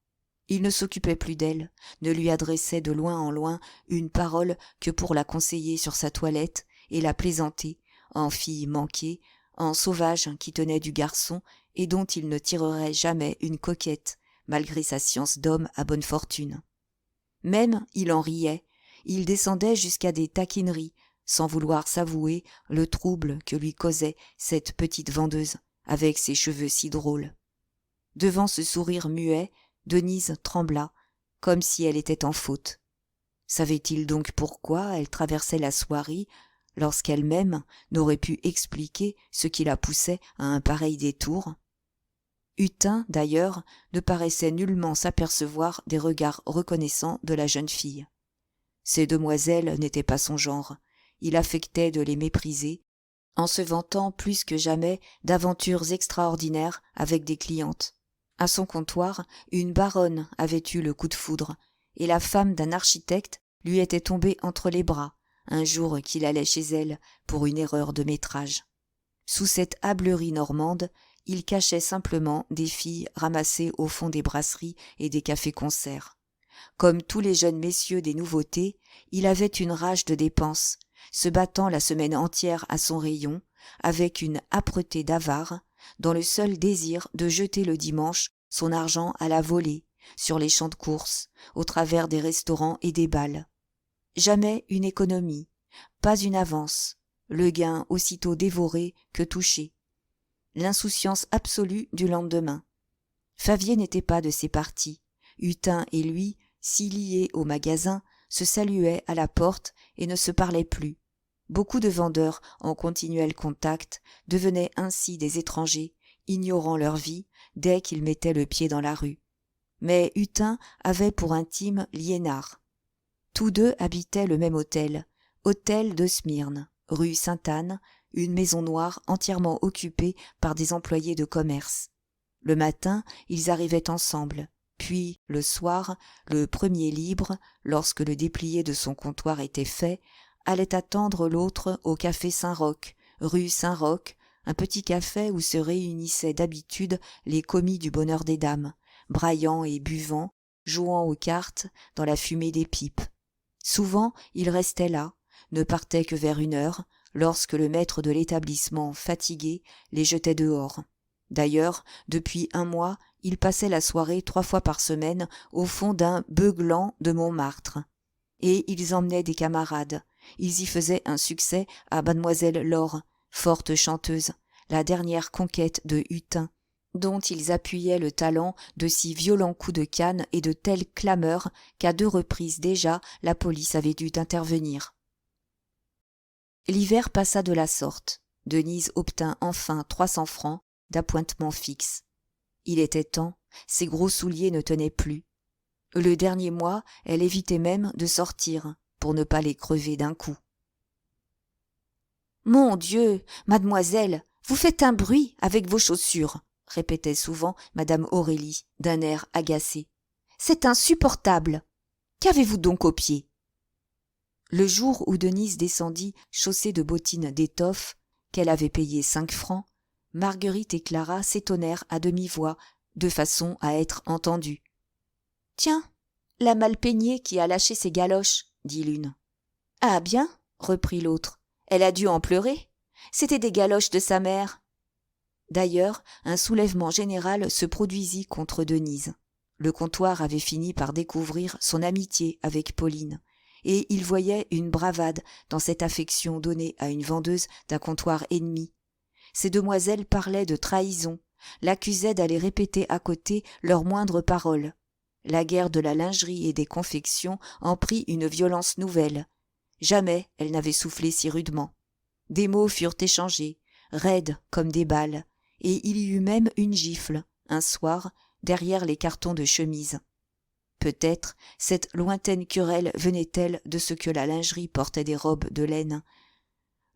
Il ne s'occupait plus d'elle, ne lui adressait de loin en loin une parole que pour la conseiller sur sa toilette et la plaisanter, en fille manquée, en sauvage qui tenait du garçon et dont il ne tirerait jamais une coquette, malgré sa science d'homme à bonne fortune. Même il en riait, il descendait jusqu'à des taquineries, sans vouloir s'avouer le trouble que lui causait cette petite vendeuse, avec ses cheveux si drôles. Devant ce sourire muet, Denise trembla, comme si elle était en faute. Savait-il donc pourquoi elle traversait la soierie, lorsqu'elle-même n'aurait pu expliquer ce qui la poussait à un pareil détour? Hutin, d'ailleurs, ne paraissait nullement s'apercevoir des regards reconnaissants de la jeune fille. Ces demoiselles n'étaient pas son genre, il affectait de les mépriser, en se vantant plus que jamais d'aventures extraordinaires avec des clientes. À son comptoir, une baronne avait eu le coup de foudre, et la femme d'un architecte lui était tombée entre les bras, un jour qu'il allait chez elle pour une erreur de métrage. Sous cette hâblerie normande, il cachait simplement des filles ramassées au fond des brasseries et des cafés-concerts. Comme tous les jeunes messieurs des nouveautés, il avait une rage de dépenses, se battant la semaine entière à son rayon, avec une âpreté d'avare, dans le seul désir de jeter le dimanche son argent à la volée, sur les champs de course, au travers des restaurants et des bals. Jamais une économie, pas une avance, le gain aussitôt dévoré que touché. L'insouciance absolue du lendemain. Favier n'était pas de ces partis. Hutin et lui, si liés au magasin, se saluaient à la porte et ne se parlaient plus. Beaucoup de vendeurs en continuel contact devenaient ainsi des étrangers, ignorant leur vie dès qu'ils mettaient le pied dans la rue. Mais Hutin avait pour intime Liénard. Tous deux habitaient le même hôtel, hôtel de Smyrne, rue Sainte-Anne, une maison noire entièrement occupée par des employés de commerce. Le matin, ils arrivaient ensemble, puis, le soir, le premier libre, lorsque le déplié de son comptoir était fait, allait attendre l'autre au café Saint-Roch, rue Saint-Roch, un petit café où se réunissaient d'habitude les commis du bonheur des dames, braillant et buvant, jouant aux cartes dans la fumée des pipes. Souvent, il restait là, ne partait que vers 1 heure, lorsque le maître de l'établissement, fatigué, les jetait dehors. D'ailleurs, depuis 1 mois, il passait la soirée 3 fois par semaine au fond d'un beuglant de Montmartre. Et ils emmenaient des camarades. Ils y faisaient un succès à mademoiselle Laure, forte chanteuse, la dernière conquête de Hutin, dont ils appuyaient le talent de si violents coups de canne et de telles clameurs qu'à 2 reprises déjà la police avait dû intervenir. L'hiver passa de la sorte. Denise obtint enfin 300 francs d'appointement fixe. Il était temps, ses gros souliers ne tenaient plus. Le dernier mois, elle évitait même de sortir, pour ne pas les crever d'un coup. « Mon Dieu, mademoiselle, vous faites un bruit avec vos chaussures !» répétait souvent madame Aurélie, d'un air agacé. « C'est insupportable. Qu'avez-vous donc aux pieds ?» Le jour où Denise descendit chaussée de bottines d'étoffe, qu'elle avait payées 5 francs, Marguerite et Clara s'étonnèrent à demi-voix, de façon à être entendues. « Tiens, la malpeignée qui a lâché ses galoches, » dit l'une. « Ah bien, » reprit l'autre, « elle a dû en pleurer. C'étaient des galoches de sa mère. » D'ailleurs, un soulèvement général se produisit contre Denise. Le comptoir avait fini par découvrir son amitié avec Pauline, et il voyait une bravade dans cette affection donnée à une vendeuse d'un comptoir ennemi. Ces demoiselles parlaient de trahison, l'accusaient d'aller répéter à côté leurs moindres paroles. La guerre de la lingerie et des confections en prit une violence nouvelle. Jamais elle n'avait soufflé si rudement. Des mots furent échangés, raides comme des balles, et il y eut même une gifle, un soir, derrière les cartons de chemise. Peut-être cette lointaine querelle venait-elle de ce que la lingerie portait des robes de laine,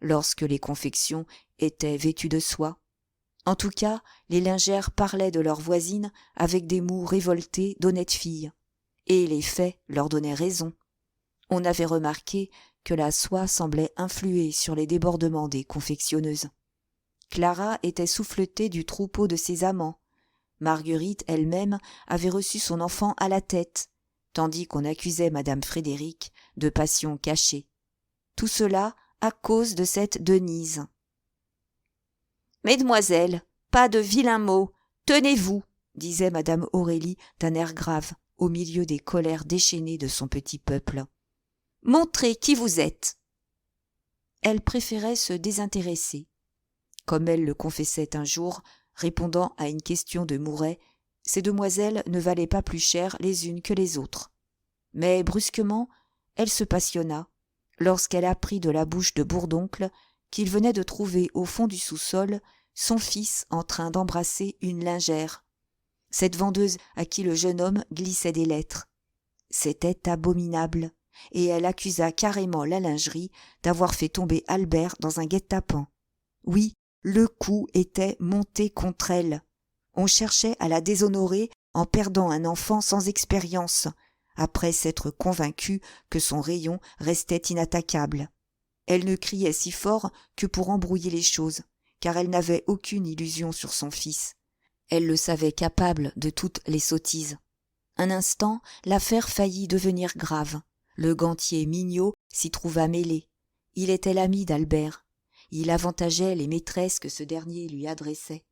lorsque les confections étaient vêtues de soie. En tout cas, les lingères parlaient de leurs voisines avec des mots révoltés d'honnêtes filles, et les faits leur donnaient raison. On avait remarqué que la soie semblait influer sur les débordements des confectionneuses. Clara était souffletée du troupeau de ses amants. Marguerite elle-même avait reçu son enfant à la tête, tandis qu'on accusait madame Frédéric de passion cachée. Tout cela à cause de cette Denise. « Mesdemoiselles, pas de vilains mots, tenez-vous » disait madame Aurélie d'un air grave, au milieu des colères déchaînées de son petit peuple. « Montrez qui vous êtes !» Elle préférait se désintéresser. Comme elle le confessait un jour, répondant à une question de Mouret, ces demoiselles ne valaient pas plus cher les unes que les autres. Mais brusquement, elle se passionna, lorsqu'elle apprit de la bouche de Bourdoncle qu'il venait de trouver au fond du sous-sol son fils en train d'embrasser une lingère, cette vendeuse à qui le jeune homme glissait des lettres. C'était abominable, et elle accusa carrément la lingerie d'avoir fait tomber Albert dans un guet-apens. Oui, le coup était monté contre elle. On cherchait à la déshonorer en perdant un enfant sans expérience, après s'être convaincue que son rayon restait inattaquable. Elle ne criait si fort que pour embrouiller les choses, car elle n'avait aucune illusion sur son fils. Elle le savait capable de toutes les sottises. Un instant, l'affaire faillit devenir grave. Le gantier Mignot s'y trouva mêlé. Il était l'ami d'Albert. Il avantageait les maîtresses que ce dernier lui adressait.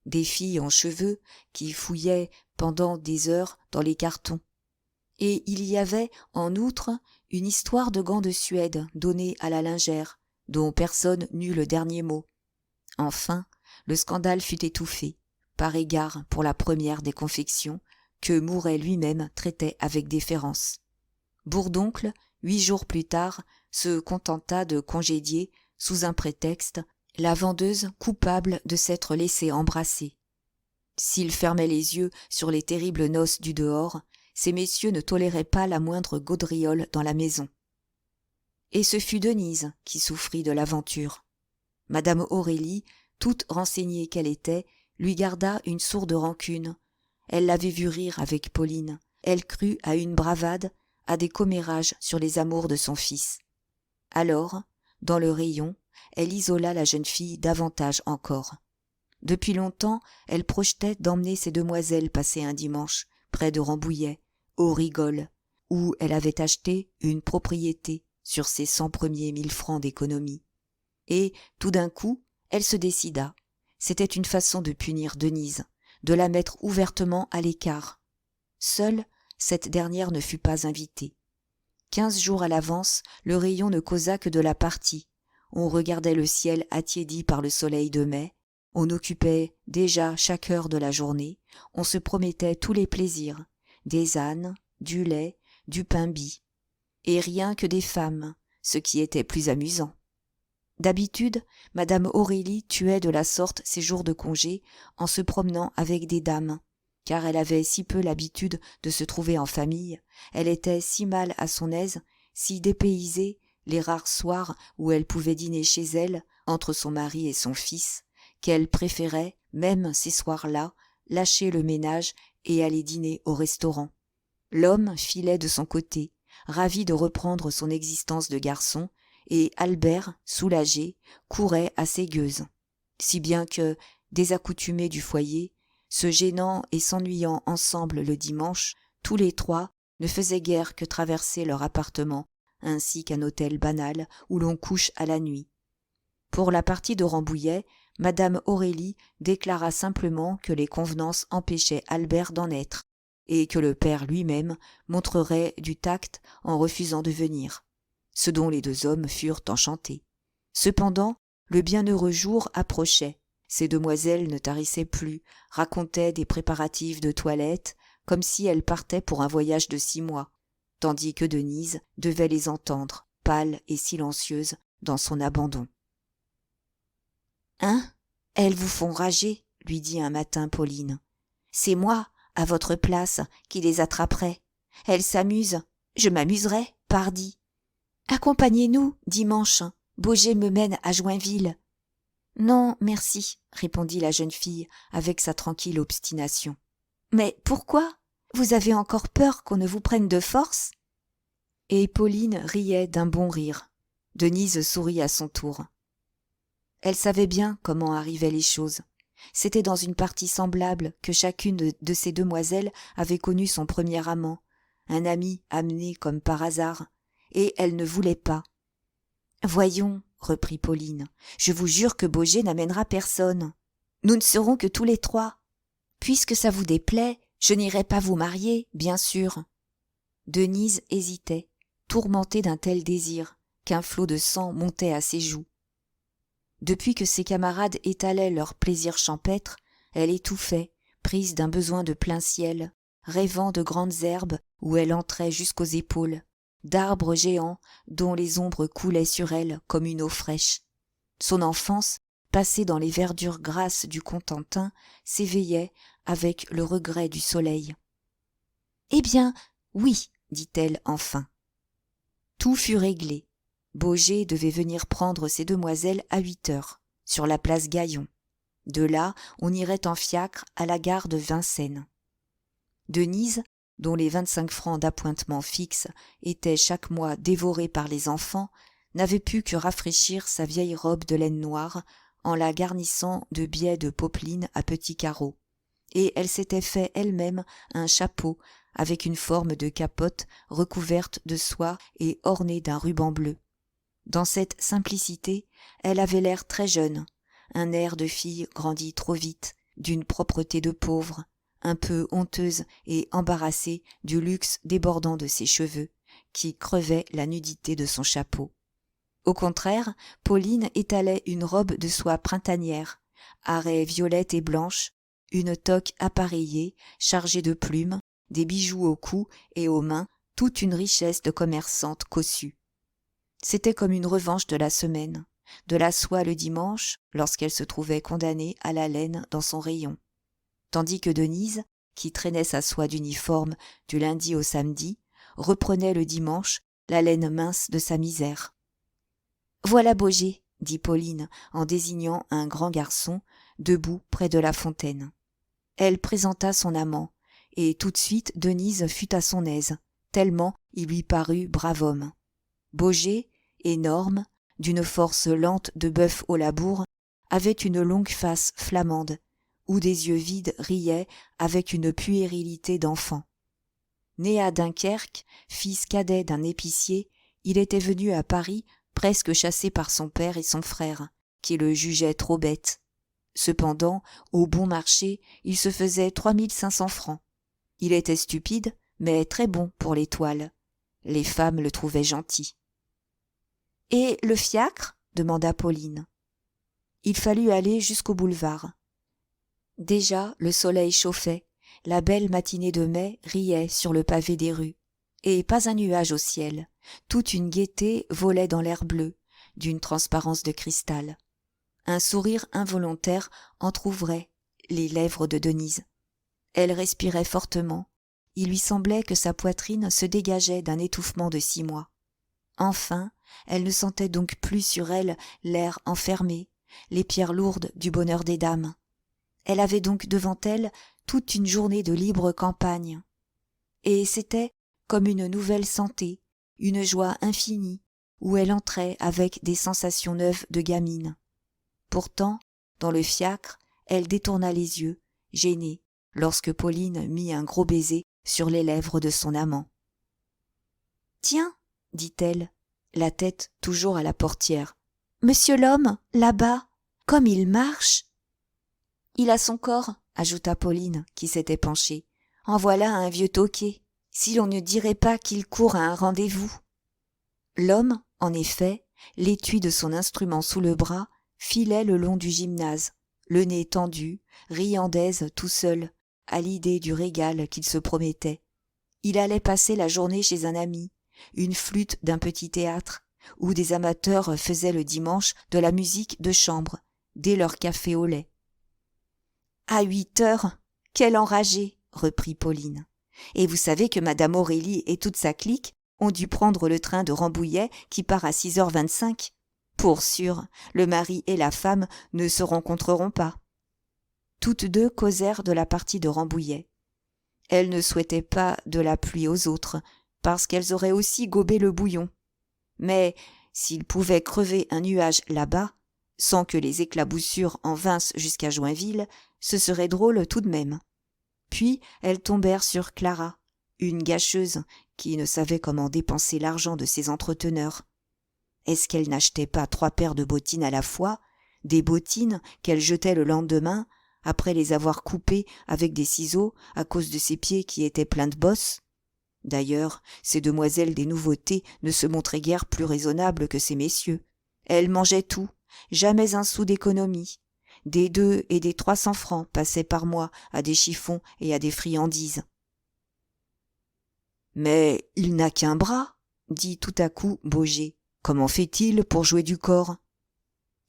Des filles en cheveux qui fouillaient pendant des heures dans les cartons. Et il y avait, en outre, une histoire de gants de Suède donnés à la lingère, dont personne n'eut le dernier mot. Enfin, le scandale fut étouffé, par égard pour la première des confections, que Mouret lui-même traitait avec déférence. Bourdoncle, 8 jours plus tard, se contenta de congédier, sous un prétexte, la vendeuse coupable de s'être laissée embrasser. S'il fermait les yeux sur les terribles noces du dehors, ces messieurs ne toléraient pas la moindre gaudriole dans la maison. Et ce fut Denise qui souffrit de l'aventure. Madame Aurélie, toute renseignée qu'elle était, lui garda une sourde rancune. Elle l'avait vu rire avec Pauline. Elle crut à une bravade, à des commérages sur les amours de son fils. Alors, dans le rayon, elle isola la jeune fille davantage encore. Depuis longtemps, elle projetait d'emmener ces demoiselles passer un dimanche, près de Rambouillet, aux Rigoles, où elle avait acheté une propriété sur ses 100 premiers 1000 francs d'économie. Et, tout d'un coup, elle se décida. C'était une façon de punir Denise, de la mettre ouvertement à l'écart. Seule, cette dernière ne fut pas invitée. 15 jours à l'avance, le rayon ne causa que de la partie. On regardait le ciel attiédi par le soleil de mai, on occupait déjà chaque heure de la journée, on se promettait tous les plaisirs, des ânes, du lait, du pain bis, et rien que des femmes, ce qui était plus amusant. D'habitude, madame Aurélie tuait de la sorte ses jours de congé en se promenant avec des dames, car elle avait si peu l'habitude de se trouver en famille, elle était si mal à son aise, si dépaysée les rares soirs où elle pouvait dîner chez elle, entre son mari et son fils, qu'elle préférait, même ces soirs-là, lâcher le ménage et aller dîner au restaurant. L'homme filait de son côté, ravi de reprendre son existence de garçon, et Albert, soulagé, courait à ses gueuses. Si bien que, désaccoutumés du foyer, se gênant et s'ennuyant ensemble le dimanche, tous les trois ne faisaient guère que traverser leur appartement, ainsi qu'un hôtel banal où l'on couche à la nuit. Pour la partie de Rambouillet, madame Aurélie déclara simplement que les convenances empêchaient Albert d'en être, et que le père lui-même montrerait du tact en refusant de venir, ce dont les 2 hommes furent enchantés. Cependant, le bienheureux jour approchait. Ces demoiselles ne tarissaient plus, racontaient des préparatifs de toilette, comme si elles partaient pour un voyage de 6 mois, tandis que Denise devait les entendre, pâle et silencieuse, dans son abandon. « Hein, elles vous font rager, lui dit un matin Pauline. C'est moi, à votre place, qui les attraperai. Elles s'amusent, je m'amuserai, pardi. Accompagnez-nous, dimanche, Baugé me mène à Joinville. Non, merci, répondit la jeune fille avec sa tranquille obstination. Mais pourquoi? Vous avez encore peur qu'on ne vous prenne de force? Et Pauline riait d'un bon rire. Denise sourit à son tour. Elle savait bien comment arrivaient les choses. C'était dans une partie semblable que chacune de ces demoiselles avait connu son premier amant, un ami amené comme par hasard, et elle ne voulait pas. « Voyons, reprit Pauline, je vous jure que Baugé n'amènera personne. Nous ne serons que tous les 3. Puisque ça vous déplaît, je n'irai pas vous marier, bien sûr. » Denise hésitait, tourmentée d'un tel désir, qu'un flot de sang montait à ses joues. Depuis que ses camarades étalaient leurs plaisirs champêtres, elle étouffait, prise d'un besoin de plein ciel, rêvant de grandes herbes où elle entrait jusqu'aux épaules, d'arbres géants dont les ombres coulaient sur elle comme une eau fraîche. Son enfance, passée dans les verdures grasses du Cotentin, s'éveillait avec le regret du soleil. « Eh bien, oui, dit-elle enfin. » Tout fut réglé. Baugé devait venir prendre ces demoiselles à 8 heures, sur la place Gaillon. De là, on irait en fiacre à la gare de Vincennes. Denise, dont les 25 francs d'appointement fixe étaient chaque mois dévorés par les enfants, n'avait pu que rafraîchir sa vieille robe de laine noire en la garnissant de biais de popeline à petits carreaux, et elle s'était fait elle-même un chapeau avec une forme de capote recouverte de soie et ornée d'un ruban bleu. Dans cette simplicité, elle avait l'air très jeune, un air de fille grandie trop vite, d'une propreté de pauvre, un peu honteuse et embarrassée du luxe débordant de ses cheveux, qui crevaient la nudité de son chapeau. Au contraire, Pauline étalait une robe de soie printanière, à raies violettes et blanches, une toque appareillée, chargée de plumes, des bijoux au cou et aux mains, toute une richesse de commerçante cossue. C'était comme une revanche de la semaine, de la soie le dimanche, lorsqu'elle se trouvait condamnée à la laine dans son rayon, tandis que Denise, qui traînait sa soie d'uniforme du lundi au samedi, reprenait le dimanche la laine mince de sa misère. « Voilà Boger, » dit Pauline en désignant un grand garçon debout près de la fontaine. Elle présenta son amant, et tout de suite Denise fut à son aise, tellement il lui parut brave homme. Boger, énorme, d'une force lente de bœuf au labour, avait une longue face flamande, où des yeux vides riaient avec une puérilité d'enfant. Né à Dunkerque, fils cadet d'un épicier, il était venu à Paris presque chassé par son père et son frère, qui le jugeaient trop bête. Cependant, au bon marché, il se faisait 3500 francs. Il était stupide, mais très bon pour les toiles. Les femmes le trouvaient gentil. « Et le fiacre ?» demanda Pauline. Il fallut aller jusqu'au boulevard. Déjà le soleil chauffait, la belle matinée de mai riait sur le pavé des rues, et pas un nuage au ciel, toute une gaieté volait dans l'air bleu, d'une transparence de cristal. Un sourire involontaire entr'ouvrait les lèvres de Denise. Elle respirait fortement, il lui semblait que sa poitrine se dégageait d'un étouffement de 6 mois. Enfin, elle ne sentait donc plus sur elle l'air enfermé, les pierres lourdes du bonheur des dames. Elle avait donc devant elle toute une journée de libre campagne. Et c'était comme une nouvelle santé, une joie infinie, où elle entrait avec des sensations neuves de gamine. Pourtant, dans le fiacre, elle détourna les yeux, gênée, lorsque Pauline mit un gros baiser sur les lèvres de son amant. « Tiens, » dit-elle, la tête toujours à la portière. « Monsieur l'homme, là-bas, comme il marche !»« Il a son corps, » ajouta Pauline, qui s'était penchée. « En voilà un vieux toqué, si l'on ne dirait pas qu'il court à un rendez-vous. » L'homme, en effet, l'étui de son instrument sous le bras, filait le long du gymnase, le nez tendu, riant d'aise tout seul, à l'idée du régal qu'il se promettait. Il allait passer la journée chez un ami, une flûte d'un petit théâtre, où des amateurs faisaient le dimanche de la musique de chambre, dès leur café au lait. « À 8 heures, quel enragé !» reprit Pauline. « Et vous savez que madame Aurélie et toute sa clique ont dû prendre le train de Rambouillet qui part à 6h25. Pour sûr, le mari et la femme ne se rencontreront pas. » Toutes deux causèrent de la partie de Rambouillet. Elles ne souhaitaient pas de la pluie aux autres, parce qu'elles auraient aussi gobé le bouillon. Mais s'ils pouvaient crever un nuage là-bas, sans que les éclaboussures en vinssent jusqu'à Joinville, ce serait drôle tout de même. Puis elles tombèrent sur Clara, une gâcheuse qui ne savait comment dépenser l'argent de ses entreteneurs. Est-ce qu'elle n'achetait pas 3 paires de bottines à la fois, des bottines qu'elle jetait le lendemain, après les avoir coupées avec des ciseaux à cause de ses pieds qui étaient pleins de bosses? D'ailleurs, ces demoiselles des nouveautés ne se montraient guère plus raisonnables que ces messieurs. Elles mangeaient tout, jamais un sou d'économie. Des 2 et des 300 francs passaient par mois à des chiffons et à des friandises. « Mais il n'a qu'un bras, » dit tout à coup Boger. « Comment fait-il pour jouer du corps ?»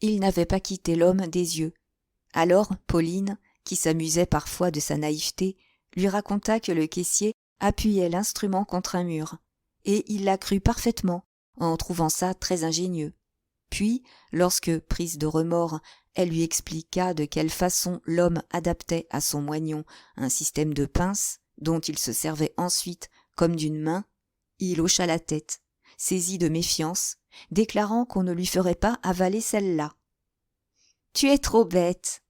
Il n'avait pas quitté l'homme des yeux. Alors Pauline, qui s'amusait parfois de sa naïveté, lui raconta que le caissier appuyait l'instrument contre un mur, et il la crut parfaitement, en trouvant ça très ingénieux. Puis, lorsque, prise de remords, Elle lui expliqua de quelle façon l'homme adaptait à son moignon un système de pinces, dont il se servait ensuite comme d'une main. Il hocha la tête, saisi de méfiance, déclarant qu'on ne lui ferait pas avaler celle-là. « Tu es trop bête, »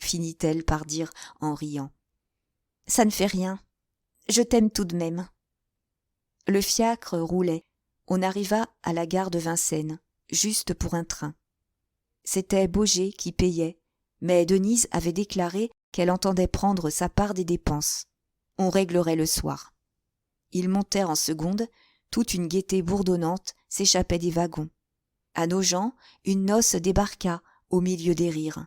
finit-elle par dire en riant. « Ça ne fait rien. Je t'aime tout de même. » Le fiacre roulait. On arriva à la gare de Vincennes, juste pour un train. C'était Baugé qui payait, mais Denise avait déclaré qu'elle entendait prendre sa part des dépenses. On réglerait le soir. Ils montèrent en seconde, toute une gaieté bourdonnante s'échappait des wagons. À Nogent, une noce débarqua au milieu des rires.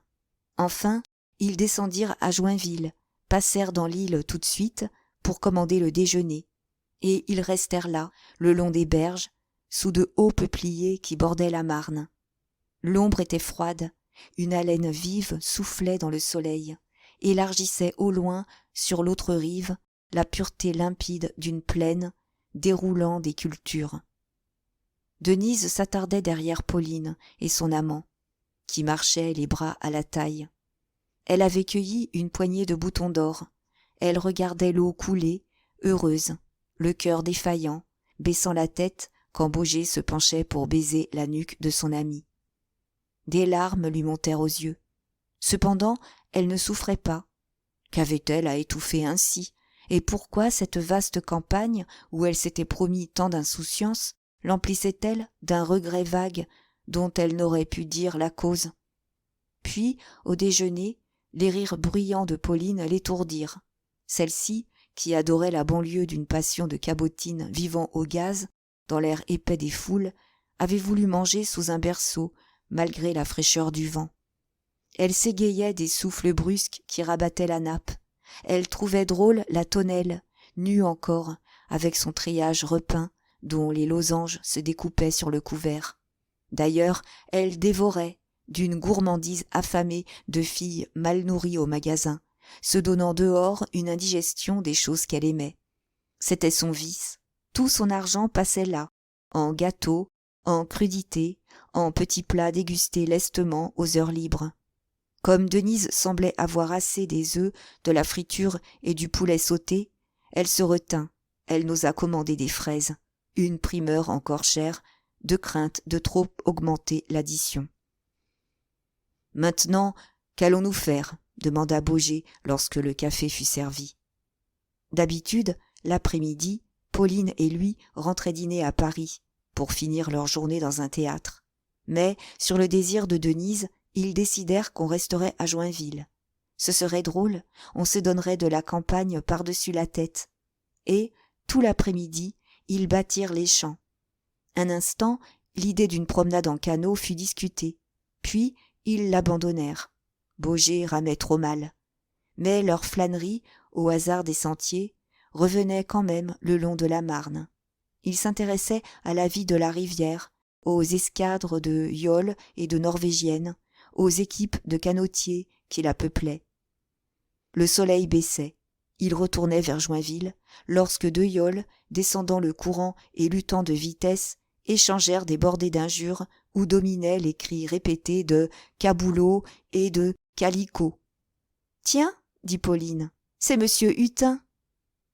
Enfin, ils descendirent à Joinville, passèrent dans l'île tout de suite pour commander le déjeuner, et ils restèrent là, le long des berges, sous de hauts peupliers qui bordaient la Marne. L'ombre était froide, une haleine vive soufflait dans le soleil, élargissait au loin, sur l'autre rive, la pureté limpide d'une plaine, déroulant des cultures. Denise s'attardait derrière Pauline et son amant, qui marchaient les bras à la taille. Elle avait cueilli une poignée de boutons d'or. Elle regardait l'eau couler, heureuse, le cœur défaillant, baissant la tête quand Baugé se penchait pour baiser la nuque de son ami. Des larmes lui montèrent aux yeux. Cependant, elle ne souffrait pas. Qu'avait-elle à étouffer ainsi? Et pourquoi cette vaste campagne, où elle s'était promis tant d'insouciance, l'emplissait-elle d'un regret vague dont elle n'aurait pu dire la cause? Puis, au déjeuner, les rires bruyants de Pauline l'étourdirent. Celle-ci, qui adorait la banlieue d'une passion de cabotine vivant au gaz, dans l'air épais des foules, avait voulu manger sous un berceau, malgré la fraîcheur du vent. Elle s'égayait des souffles brusques qui rabattaient la nappe. Elle trouvait drôle la tonnelle, nue encore, avec son treillage repeint, dont les losanges se découpaient sur le couvert. D'ailleurs, elle dévorait, d'une gourmandise affamée de fille mal nourrie au magasin, se donnant dehors une indigestion des choses qu'elle aimait. C'était son vice. Tout son argent passait là, en gâteaux, en crudités, en petits plats dégustés lestement aux heures libres. Comme Denise semblait avoir assez des œufs, de la friture et du poulet sauté, elle se retint, elle n'osa commander des fraises, une primeur encore chère, de crainte de trop augmenter l'addition. « Maintenant, qu'allons-nous faire ?» demanda Baugé lorsque le café fut servi. D'habitude, l'après-midi, Pauline et lui rentraient dîner à Paris, pour finir leur journée dans un théâtre. Mais, sur le désir de Denise, ils décidèrent qu'on resterait à Joinville. Ce serait drôle, on se donnerait de la campagne par-dessus la tête. Et, tout l'après-midi, ils battirent les champs. Un instant, l'idée d'une promenade en canot fut discutée. Puis, ils l'abandonnèrent. Baugé ramait trop mal. Mais leur flânerie, au hasard des sentiers, revenait quand même le long de la Marne. Ils s'intéressaient à la vie de la rivière, aux escadres de yoles et de norvégiennes, aux équipes de canotiers qui la peuplaient. Le soleil baissait. Ils retournaient vers Joinville, lorsque deux yoles, descendant le courant et luttant de vitesse, échangèrent des bordées d'injures où dominaient les cris répétés de « caboulot » et de « calicot ». « Tiens, » dit Pauline, « c'est monsieur Hutin. »«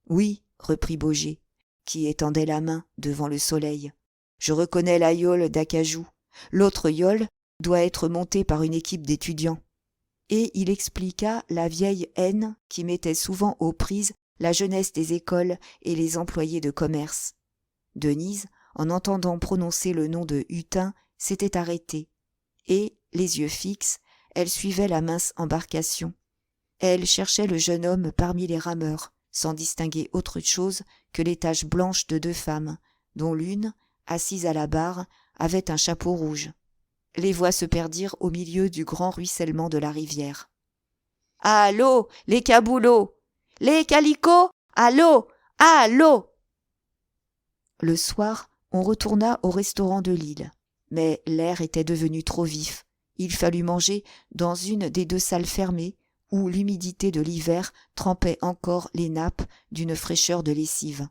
Oui, » reprit Baugé, qui étendait la main devant le soleil. « Je reconnais la yole d'Acajou. L'autre yole doit être montée par une équipe d'étudiants. » Et il expliqua la vieille haine qui mettait souvent aux prises la jeunesse des écoles et les employés de commerce. Denise, en entendant prononcer le nom de Hutin, s'était arrêtée, et, les yeux fixes, elle suivait la mince embarcation. Elle cherchait le jeune homme parmi les rameurs, sans distinguer autre chose que les taches blanches de deux femmes, dont l'une, assise à la barre, avait un chapeau rouge. Les voix se perdirent au milieu du grand ruissellement de la rivière. « Allô, les caboulots! Les calicots! Allô! Allô !» Le soir, on retourna au restaurant de l'île, mais l'air était devenu trop vif. Il fallut manger dans une des deux salles fermées, où l'humidité de l'hiver trempait encore les nappes d'une fraîcheur de lessive.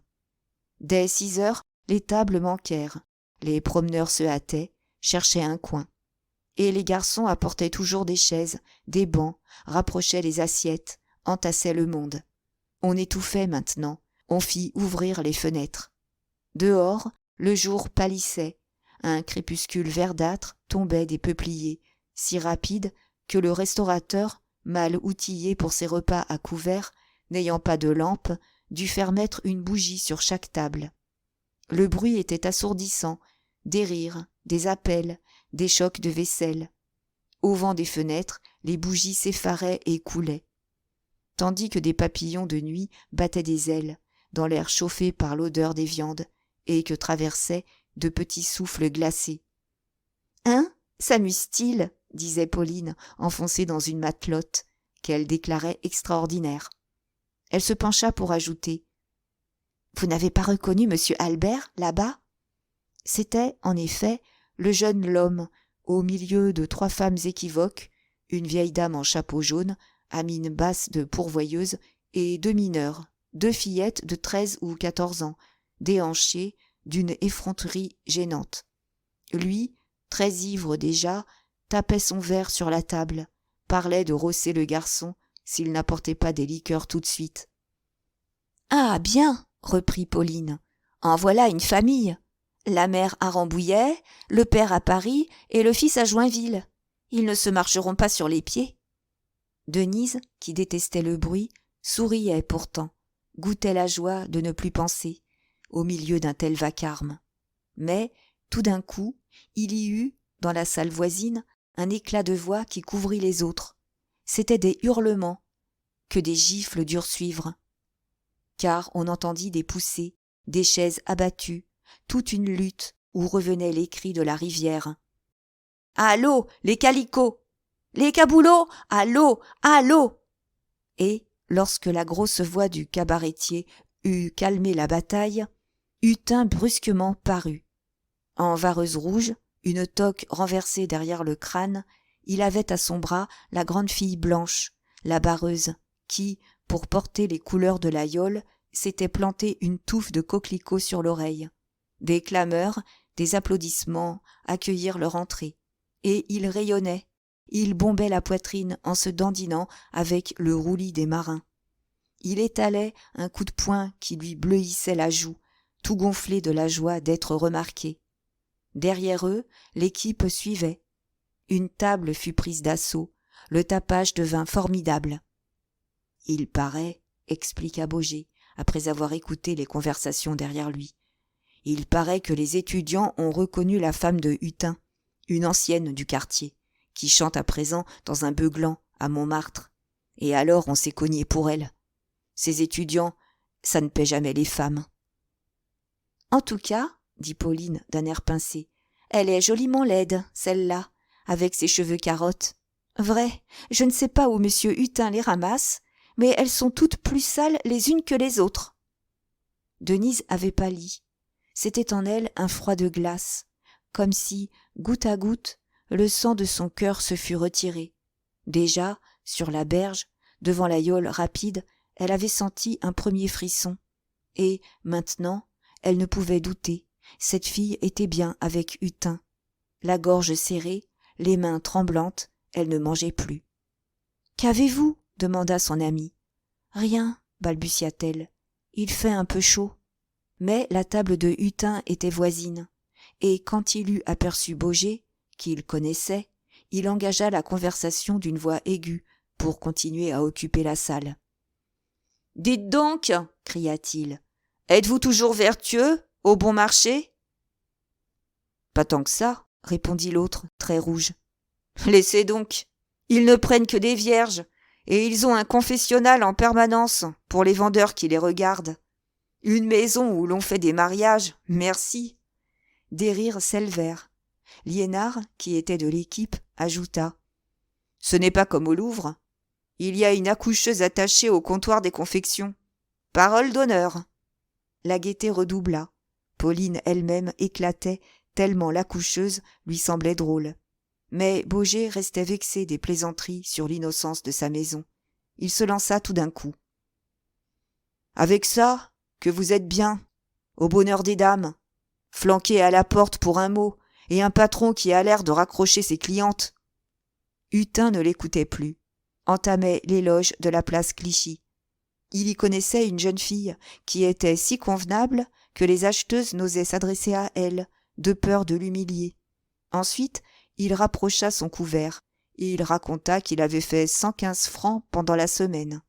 Dès 6 heures, les tables manquèrent. Les promeneurs se hâtaient, cherchaient un coin. et les garçons apportaient toujours des chaises, des bancs, rapprochaient les assiettes, entassaient le monde. On étouffait maintenant, on fit ouvrir les fenêtres. Dehors, le jour pâlissait, un crépuscule verdâtre tombait des peupliers, si rapide que le restaurateur, mal outillé pour ses repas à couvert, n'ayant pas de lampe, dut faire mettre une bougie sur chaque table. Le bruit était assourdissant, des rires, des appels, des chocs de vaisselle. Au vent des fenêtres, les bougies s'effaraient et coulaient, tandis que des papillons de nuit battaient des ailes, dans l'air chauffé par l'odeur des viandes, et que traversaient de petits souffles glacés. « Hein, s'amuse-t-il » disait Pauline, enfoncée dans une matelote, qu'elle déclarait extraordinaire. Elle se pencha pour ajouter « Vous n'avez pas reconnu monsieur Albert, là-bas ?» C'était, en effet, le jeune Lhomme, au milieu de 3 femmes équivoques, une vieille dame en chapeau jaune, à mine basse de pourvoyeuse, et 2 mineurs, 2 fillettes de 13 ou 14 ans, déhanchées, d'une effronterie gênante. Lui, très ivre déjà, tapait son verre sur la table, parlait de rosser le garçon s'il n'apportait pas des liqueurs tout de suite. « Ah, bien !» reprit Pauline. « En voilà une famille. La mère à Rambouillet, le père à Paris et le fils à Joinville. Ils ne se marcheront pas sur les pieds. » Denise, qui détestait le bruit, souriait pourtant, goûtait la joie de ne plus penser, au milieu d'un tel vacarme. Mais, tout d'un coup, il y eut, dans la salle voisine, un éclat de voix qui couvrit les autres. C'étaient des hurlements, que des gifles durent suivre. Car on entendit des poussées, des chaises abattues, toute une lutte où revenaient les cris de la rivière. « À l'eau, les calicots ! Les caboulots, à l'eau, à l'eau !» Et, lorsque la grosse voix du cabaretier eut calmé la bataille, Hutin brusquement parut. En vareuse rouge, une toque renversée derrière le crâne, il avait à son bras la grande fille blanche, la bareuse, qui, pour porter les couleurs de l'aïeul, s'était planté une touffe de coquelicots sur l'oreille. Des clameurs, des applaudissements accueillirent leur entrée, et il rayonnait, il bombait la poitrine en se dandinant avec le roulis des marins. Il étalait un coup de poing qui lui bleuissait la joue, tout gonflé de la joie d'être remarqué. Derrière eux, l'équipe suivait. Une table fut prise d'assaut, le tapage devint formidable. « Il paraît, » expliqua Baugé, après avoir écouté les conversations derrière lui, « il paraît que les étudiants ont reconnu la femme de Hutin, une ancienne du quartier, qui chante à présent dans un beuglant à Montmartre. Et alors on s'est cogné pour elle. Ces étudiants, ça ne paie jamais les femmes. » « En tout cas, » dit Pauline d'un air pincé, « elle est joliment laide, celle-là, avec ses cheveux carottes. Vrai, je ne sais pas où monsieur Hutin les ramasse, mais elles sont toutes plus sales les unes que les autres. » Denise avait pâli. C'était en elle un froid de glace, comme si, goutte à goutte, le sang de son cœur se fût retiré. Déjà, sur la berge, devant la yole rapide, elle avait senti un premier frisson. Et, maintenant, elle ne pouvait douter, cette fille était bien avec Hutin. La gorge serrée, les mains tremblantes, elle ne mangeait plus. « Qu'avez-vous » demanda son amie. « Rien, » balbutia-t-elle. « Il fait un peu chaud. » Mais la table de Hutin était voisine, et quand il eut aperçu Baugé, qu'il connaissait, il engagea la conversation d'une voix aiguë pour continuer à occuper la salle. « Dites donc, » cria-t-il, « êtes-vous toujours vertueux, au bon marché ?»« Pas tant que ça, » répondit l'autre, très rouge. « Laissez donc, ils ne prennent que des vierges, et ils ont un confessionnal en permanence pour les vendeurs qui les regardent. Une maison où l'on fait des mariages, merci. » Des rires s'élevèrent. Liénard, qui était de l'équipe, ajouta « Ce n'est pas comme au Louvre. Il y a une accoucheuse attachée au comptoir des confections. Parole d'honneur !» La gaieté redoubla. Pauline elle-même éclatait tellement l'accoucheuse lui semblait drôle. Mais Baugé restait vexé des plaisanteries sur l'innocence de sa maison. Il se lança tout d'un coup. « Avec ça, que vous êtes bien, au bonheur des dames, flanqué à la porte pour un mot, et un patron qui a l'air de raccrocher ses clientes. Hutin ne l'écoutait plus, entamait l'éloge de la place Clichy. Il y connaissait une jeune fille qui était si convenable que les acheteuses n'osaient s'adresser à elle, de peur de l'humilier. Ensuite, il rapprocha son couvert, et il raconta qu'il avait fait 115 francs pendant la semaine.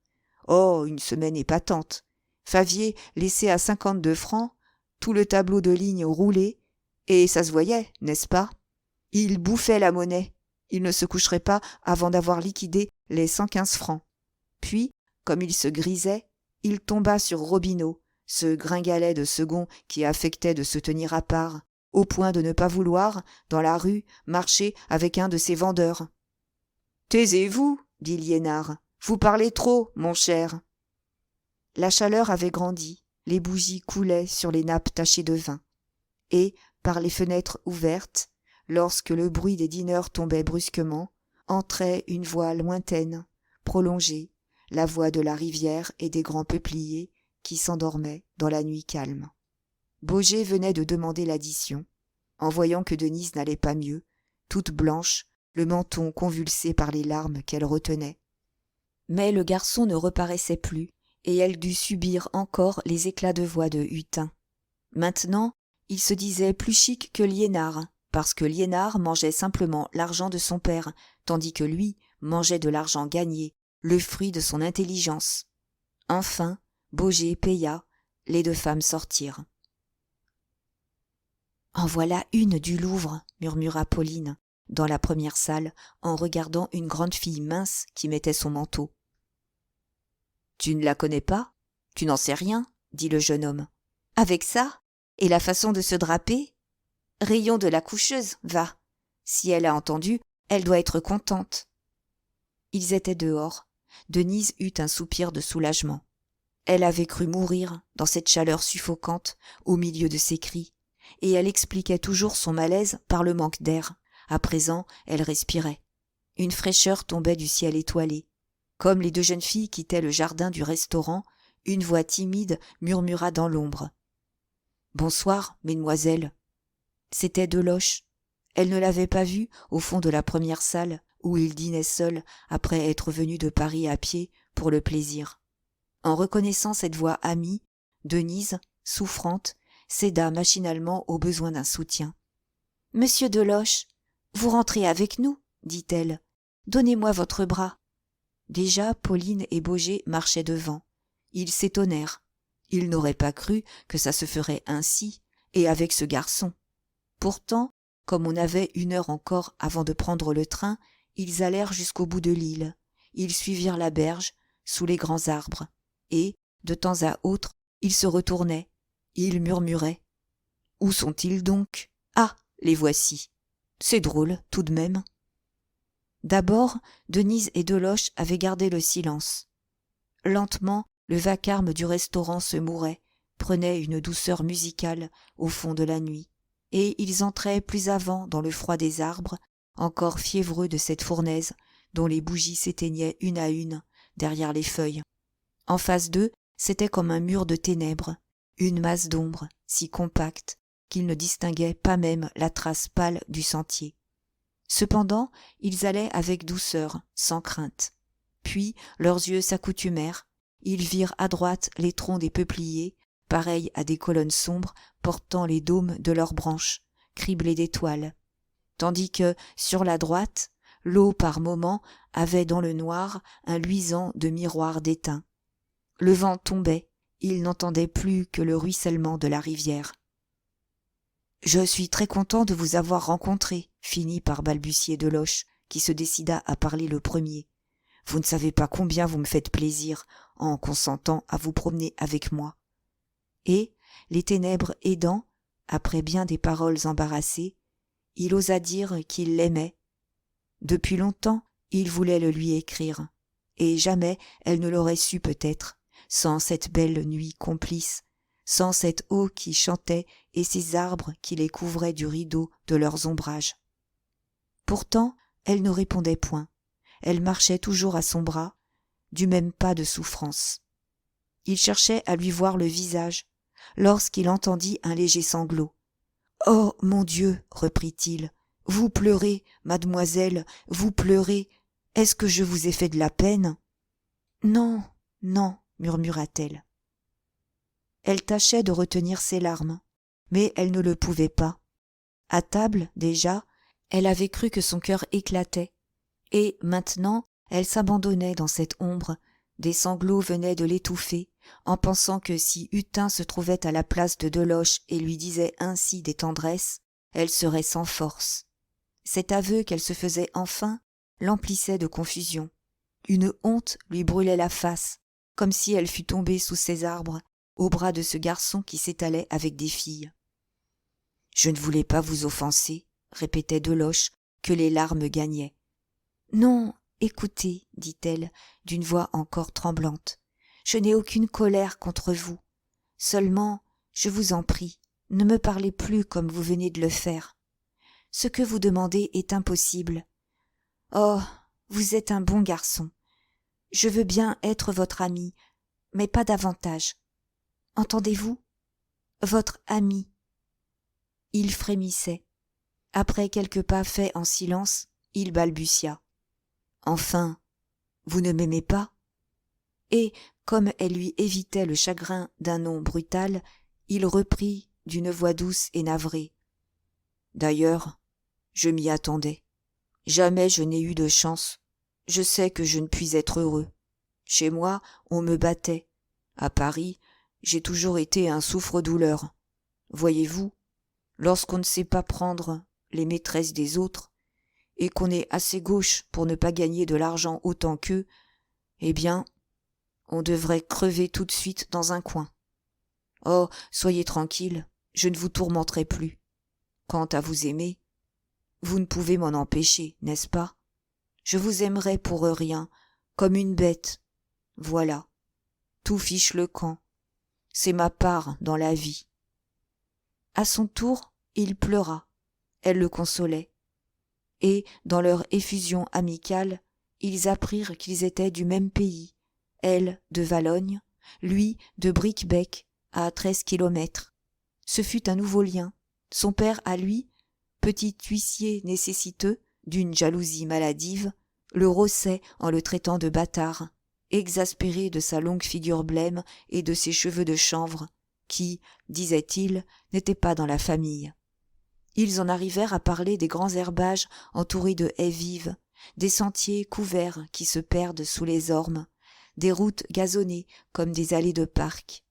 Oh, une semaine épatante. Favier laissé à 52 francs, tout le tableau de ligne roulé, et ça se voyait, n'est-ce pas? Il bouffait la monnaie. Il ne se coucherait pas avant d'avoir liquidé les 115 francs. Puis, comme il se grisait, il tomba sur Robineau, ce gringalet de second qui affectait de se tenir à part, au point de ne pas vouloir, dans la rue, marcher avec un de ses vendeurs. « Taisez-vous, dit Liénard, vous parlez trop, mon cher. » La chaleur avait grandi, les bougies coulaient sur les nappes tachées de vin. Et, par les fenêtres ouvertes, lorsque le bruit des dîneurs tombait brusquement, entrait une voix lointaine, prolongée, la voix de la rivière et des grands peupliers qui s'endormaient dans la nuit calme. Baugé venait de demander l'addition, en voyant que Denise n'allait pas mieux, toute blanche, le menton convulsé par les larmes qu'elle retenait. Mais le garçon ne reparaissait plus, et elle dut subir encore les éclats de voix de Hutin. Maintenant, il se disait plus chic que Liénard, parce que Liénard mangeait simplement l'argent de son père, tandis que lui mangeait de l'argent gagné, le fruit de son intelligence. Enfin, Baugé paya, les deux femmes sortirent. « En voilà une du Louvre, » murmura Pauline, dans la première salle, en regardant une grande fille mince qui mettait son manteau. « Tu ne la connais pas? Tu n'en sais rien, » dit le jeune homme. « Avec ça? Et la façon de se draper? Rayon de la coucheuse, va. Si elle a entendu, elle doit être contente. » Ils étaient dehors. Denise eut un soupir de soulagement. Elle avait cru mourir dans cette chaleur suffocante au milieu de ses cris, et elle expliquait toujours son malaise par le manque d'air. À présent, elle respirait. Une fraîcheur tombait du ciel étoilé. Comme les deux jeunes filles quittaient le jardin du restaurant, une voix timide murmura dans l'ombre. « Bonsoir, mesdemoiselles. » C'était Deloche. Elle ne l'avait pas vu au fond de la première salle où il dînait seul après être venu de Paris à pied pour le plaisir. En reconnaissant cette voix amie, Denise, souffrante, céda machinalement au besoin d'un soutien. « Monsieur Deloche, vous rentrez avec nous, dit-elle. Donnez-moi votre bras. » Déjà Pauline et Baugé marchaient devant. Ils s'étonnèrent. Ils n'auraient pas cru que ça se ferait ainsi, et avec ce garçon. Pourtant, comme on avait 1 heure encore avant de prendre le train, ils allèrent jusqu'au bout de l'île. Ils suivirent la berge, sous les grands arbres, et, de temps à autre, ils se retournaient. Ils murmuraient. « Où sont-ils donc? Ah, les voici. C'est drôle, tout de même. » D'abord, Denise et Deloche avaient gardé le silence. Lentement, le vacarme du restaurant se mourait, prenait une douceur musicale au fond de la nuit, et ils entraient plus avant dans le froid des arbres, encore fiévreux de cette fournaise dont les bougies s'éteignaient une à une derrière les feuilles. En face d'eux, c'était comme un mur de ténèbres, une masse d'ombre si compacte qu'ils ne distinguaient pas même la trace pâle du sentier. Cependant, ils allaient avec douceur, sans crainte. Puis leurs yeux s'accoutumèrent, ils virent à droite les troncs des peupliers, pareils à des colonnes sombres portant les dômes de leurs branches, criblés d'étoiles, tandis que, sur la droite, l'eau par moments avait dans le noir un luisant de miroirs d'étain. Le vent tombait, ils n'entendaient plus que le ruissellement de la rivière. « Je suis très content de vous avoir rencontré, » finit par balbutier Deloche, qui se décida à parler le premier. « Vous ne savez pas combien vous me faites plaisir en consentant à vous promener avec moi. » Et, les ténèbres aidant, après bien des paroles embarrassées, il osa dire qu'il l'aimait. Depuis longtemps, il voulait le lui écrire, et jamais elle ne l'aurait su peut-être, sans cette belle nuit complice, sans cette eau qui chantait et ces arbres qui les couvraient du rideau de leurs ombrages. Pourtant, elle ne répondait point. Elle marchait toujours à son bras, du même pas de souffrance. Il cherchait à lui voir le visage, lorsqu'il entendit un léger sanglot. Oh, mon Dieu, reprit-il, vous pleurez, mademoiselle, vous pleurez. Est-ce que je vous ai fait de la peine? Non, non, murmura-t-elle. Elle tâchait de retenir ses larmes, mais elle ne le pouvait pas. À table, déjà, elle avait cru que son cœur éclatait, et maintenant elle s'abandonnait dans cette ombre, des sanglots venaient de l'étouffer, en pensant que si Hutin se trouvait à la place de Deloche et lui disait ainsi des tendresses, elle serait sans force. Cet aveu qu'elle se faisait enfin l'emplissait de confusion. Une honte lui brûlait la face, comme si elle fût tombée sous ces arbres, au bras de ce garçon qui s'étalait avec des filles. « Je ne voulais pas vous offenser, » répétait Deloche, que les larmes gagnaient. « Non, écoutez, dit-elle, d'une voix encore tremblante, je n'ai aucune colère contre vous. Seulement, je vous en prie, ne me parlez plus comme vous venez de le faire. Ce que vous demandez est impossible. Oh, vous êtes un bon garçon. Je veux bien être votre ami, mais pas davantage. Entendez-vous? Votre ami. » Il frémissait. Après quelques pas faits en silence, il balbutia. « Enfin, vous ne m'aimez pas ?» Et, comme elle lui évitait le chagrin d'un nom brutal, il reprit d'une voix douce et navrée. « D'ailleurs, je m'y attendais. Jamais je n'ai eu de chance. Je sais que je ne puis être heureux. Chez moi, on me battait. À Paris, j'ai toujours été un souffre-douleur. Voyez-vous, lorsqu'on ne sait pas prendre les maîtresses des autres, et qu'on est assez gauche pour ne pas gagner de l'argent autant qu'eux, eh bien, on devrait crever tout de suite dans un coin. Oh, soyez tranquille, je ne vous tourmenterai plus. Quant à vous aimer, vous ne pouvez m'en empêcher, n'est-ce pas? Je vous aimerai pour rien, comme une bête. Voilà, tout fiche le camp. C'est ma part dans la vie. » À son tour, il pleura. Elle le consolait. Et, dans leur effusion amicale, ils apprirent qu'ils étaient du même pays, elle de Valognes, lui de Bricquebec, à 13 kilomètres. Ce fut un nouveau lien. Son père à lui, petit huissier nécessiteux, d'une jalousie maladive, le rossait en le traitant de bâtard, exaspéré de sa longue figure blême et de ses cheveux de chanvre, qui, disait-il, n'étaient pas dans la famille. Ils en arrivèrent à parler des grands herbages entourés de haies vives, des sentiers couverts qui se perdent sous les ormes, des routes gazonnées comme des allées de parc.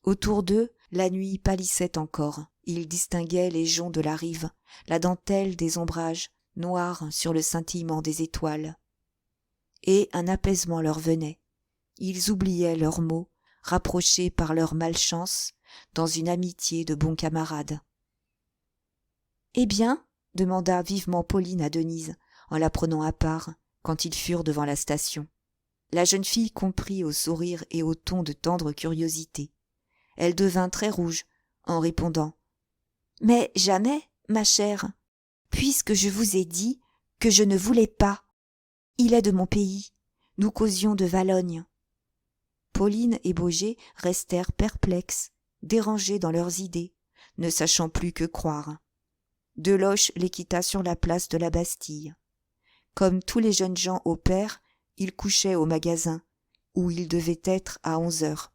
Autour d'eux, la nuit pâlissait encore. Ils distinguaient les joncs de la rive, la dentelle des ombrages, noirs sur le scintillement des étoiles. Et un apaisement leur venait. Ils oubliaient leurs maux, rapprochés par leur malchance, dans une amitié de bons camarades. « Eh bien ?» demanda vivement Pauline à Denise, en la prenant à part, quand ils furent devant la station. La jeune fille comprit au sourire et au ton de tendre curiosité. Elle devint très rouge en répondant « Mais jamais, ma chère, puisque je vous ai dit que je ne voulais pas. Il est de mon pays. Nous causions de Valognes. » Pauline et Baugé restèrent perplexes, dérangés dans leurs idées, ne sachant plus que croire. Deloche les quitta sur la place de la Bastille. Comme tous les jeunes gens au père, il couchait au magasin, où il devait être à 11 heures.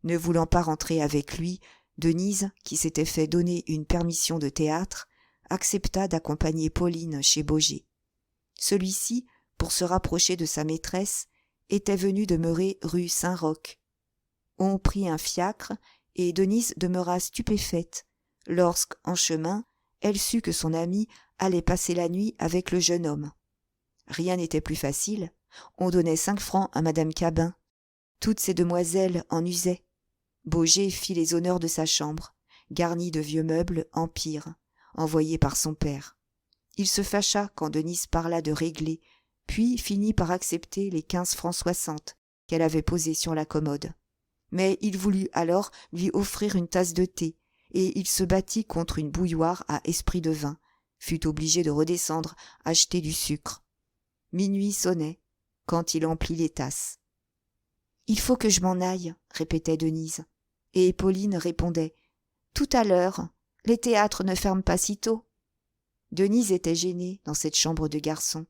Ne voulant pas rentrer avec lui, Denise, qui s'était fait donner une permission de théâtre, accepta d'accompagner Pauline chez Baugé. Celui-ci, pour se rapprocher de sa maîtresse, était venu demeurer rue Saint-Roch. On prit un fiacre, et Denise demeura stupéfaite, lorsque, en chemin, elle sut que son amie allait passer la nuit avec le jeune homme. Rien n'était plus facile, on donnait 5 francs à madame Cabin. Toutes ces demoiselles en usaient. Baugé fit les honneurs de sa chambre, garnie de vieux meubles empire, envoyés par son père. Il se fâcha quand Denise parla de régler, puis finit par accepter les 15 francs 60 qu'elle avait posés sur la commode. Mais il voulut alors lui offrir une tasse de thé, et il se battit contre une bouilloire à esprit de vin, fut obligé de redescendre acheter du sucre. Minuit sonnait, quand il emplit les tasses. « Il faut que je m'en aille, » répétait Denise. Et Pauline répondait « Tout à l'heure, Les théâtres ne ferment pas si tôt. Denise était gênée dans cette chambre de garçon.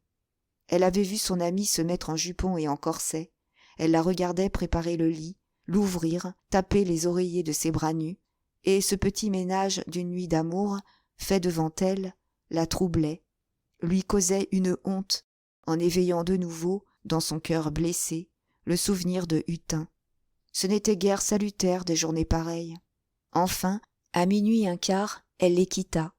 Elle avait vu son amie se mettre en jupon et en corset. Elle la regardait préparer le lit, l'ouvrir, taper les oreillers de ses bras nus, et ce petit ménage d'une nuit d'amour, fait devant elle, la troublait, lui causait une honte, en éveillant de nouveau, dans son cœur blessé, le souvenir de Hutin. Ce n'était guère salutaire des journées pareilles. Enfin, à 00h15, elle les quitta,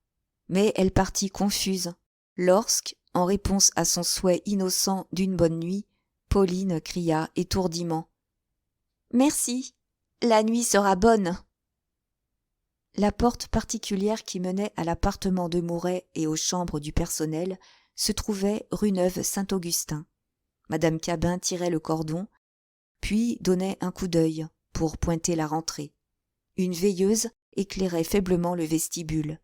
mais elle partit confuse, lorsque, en réponse à son souhait innocent d'une bonne nuit, Pauline cria étourdiment. « Merci, la nuit sera bonne !» La porte particulière qui menait à l'appartement de Mouret et aux chambres du personnel se trouvait rue Neuve-Saint-Augustin. Madame Cabin tirait le cordon, puis donnait un coup d'œil pour pointer la rentrée. Une veilleuse éclairait faiblement le vestibule.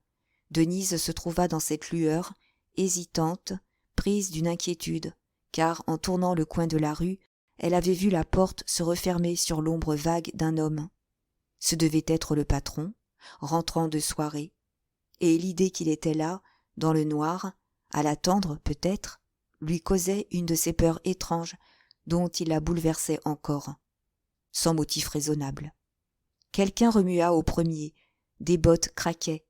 Denise se trouva dans cette lueur, hésitante, prise d'une inquiétude, car en tournant le coin de la rue, elle avait vu la porte se refermer sur l'ombre vague d'un homme. Ce devait être le patron, rentrant de soirée, et l'idée qu'il était là, dans le noir, à l'attendre peut-être, lui causait une de ces peurs étranges dont il la bouleversait encore, sans motif raisonnable. Quelqu'un remua au premier, des bottes craquaient.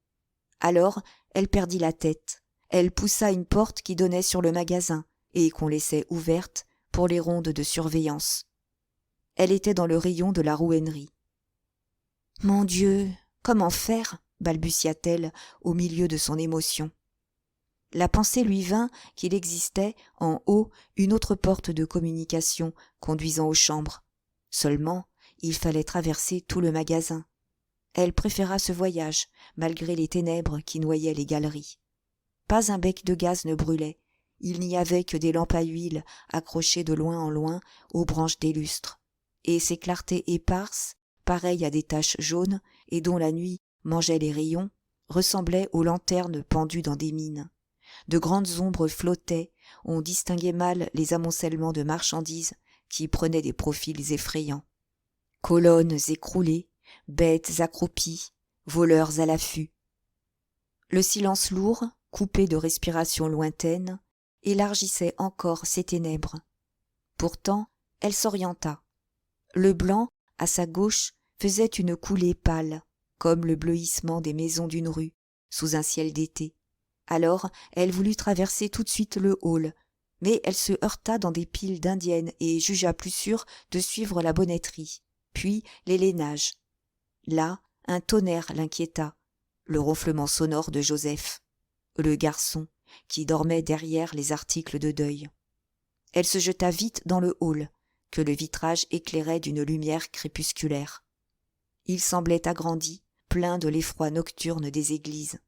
Alors elle perdit la tête, elle poussa une porte qui donnait sur le magasin et qu'on laissait ouverte pour les rondes de surveillance. Elle était dans le rayon de la rouennerie. « Mon Dieu, comment faire ?» balbutia-t-elle au milieu de son émotion. La pensée lui vint qu'il existait, en haut, une autre porte de communication conduisant aux chambres. Seulement, il fallait traverser tout le magasin. Elle préféra ce voyage, malgré les ténèbres qui noyaient les galeries. Pas un bec de gaz ne brûlait. Il n'y avait que des lampes à huile accrochées de loin en loin aux branches des lustres, et ces clartés éparses, pareilles à des taches jaunes et dont la nuit mangeait les rayons, ressemblaient aux lanternes pendues dans des mines. De grandes ombres flottaient, on distinguait mal les amoncellements de marchandises qui prenaient des profils effrayants. Colonnes écroulées, bêtes accroupies, voleurs à l'affût. Le silence lourd, coupé de respirations lointaines, élargissait encore ces ténèbres. Pourtant, elle s'orienta. Le blanc, à sa gauche, faisait une coulée pâle, comme le bleuissement des maisons d'une rue, sous un ciel d'été. Alors, elle voulut traverser tout de suite le hall, mais elle se heurta dans des piles d'indiennes et jugea plus sûre de suivre la bonneterie, puis l'élénage. Là, un tonnerre l'inquiéta, le ronflement sonore de Joseph, le garçon qui dormait derrière les articles de deuil. Elle se jeta vite dans le hall, que le vitrage éclairait d'une lumière crépusculaire. Il semblait agrandi, plein de l'effroi nocturne des églises,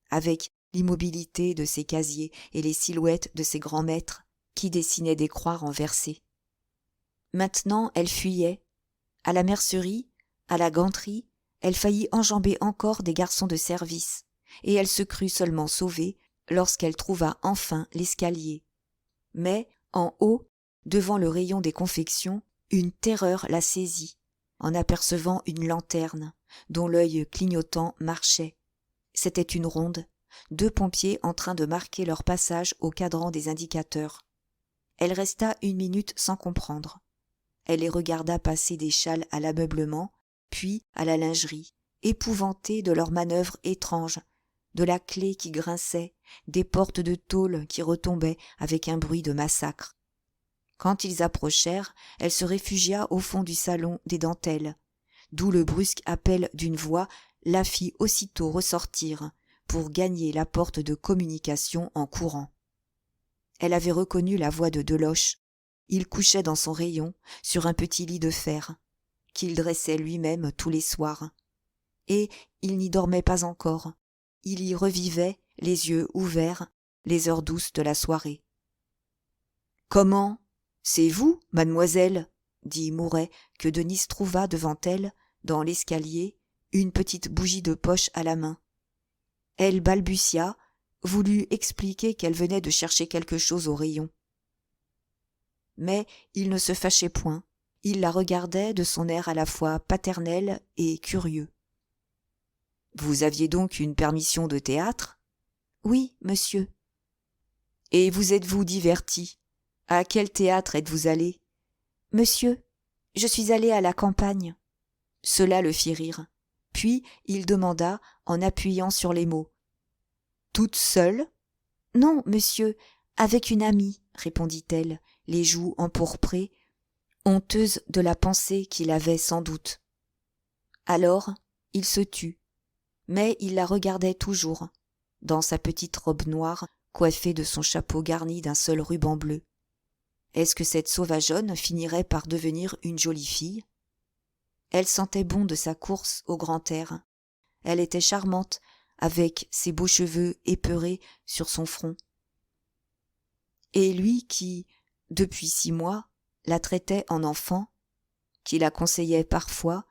avec l'immobilité de ses casiers et les silhouettes de ses grands maîtres qui dessinaient des croix renversées. Maintenant elle fuyait. À la mercerie, à la ganterie, elle faillit enjamber encore des garçons de service, et elle se crut seulement sauvée lorsqu'elle trouva enfin l'escalier. Mais, en haut, devant le rayon des confections, une terreur la saisit, en apercevant une lanterne, dont l'œil clignotant marchait. C'était une ronde, 2 pompiers en train de marquer leur passage au cadran des indicateurs. Elle resta 1 minute sans comprendre. Elle les regarda passer des châles à l'ameublement, puis à la lingerie, épouvantée de leurs manœuvres étranges, de la clé qui grinçait, des portes de tôle qui retombaient avec un bruit de massacre. Quand ils approchèrent, elle se réfugia au fond du salon des dentelles, d'où le brusque appel d'une voix la fit aussitôt ressortir pour gagner la porte de communication en courant. Elle avait reconnu la voix de Deloche. Il couchait dans son rayon, sur un petit lit de fer, qu'il dressait lui-même tous les soirs. Et il n'y dormait pas encore. Il y revivait, les yeux ouverts, les heures douces de la soirée. « Comment ? C'est vous, mademoiselle ?» dit Mouret, que Denise trouva devant elle, dans l'escalier, une petite bougie de poche à la main. Elle balbutia, voulut expliquer qu'elle venait de chercher quelque chose au rayon. Mais il ne se fâchait point, il la regardait de son air à la fois paternel et curieux. Vous aviez donc une permission de théâtre ? Oui, monsieur. Et vous êtes-vous diverti ? À quel théâtre êtes-vous allé ? Monsieur, je suis allé à la campagne. Cela le fit rire. Puis il demanda, en appuyant sur les mots. Toute seule ? Non, monsieur, avec une amie, répondit-elle, les joues empourprées, honteuse de la pensée qu'il avait sans doute. Alors, il se tut, mais il la regardait toujours, dans sa petite robe noire, coiffée de son chapeau garni d'un seul ruban bleu. Est-ce que cette sauvageonne finirait par devenir une jolie fille ? Elle sentait bon de sa course au grand air. Elle était charmante, avec ses beaux cheveux épeurés sur son front. Et lui qui, depuis 6 mois, la traitait en enfant, qui la conseillait parfois,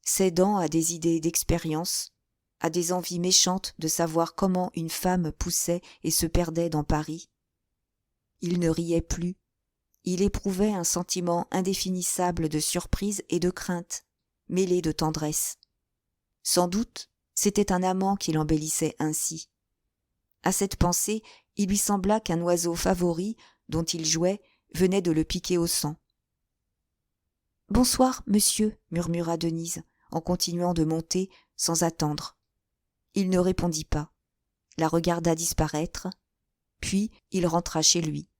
cédant à des idées d'expérience, à des envies méchantes de savoir comment une femme poussait et se perdait dans Paris. Il ne riait plus. Il éprouvait un sentiment indéfinissable de surprise et de crainte, mêlé de tendresse. Sans doute, c'était un amant qui l'embellissait ainsi. À cette pensée, il lui sembla qu'un oiseau favori, dont il jouait, venait de le piquer au sang. « Bonsoir, monsieur, » murmura Denise, en continuant de monter sans attendre. Il ne répondit pas, la regarda disparaître, puis il rentra chez lui.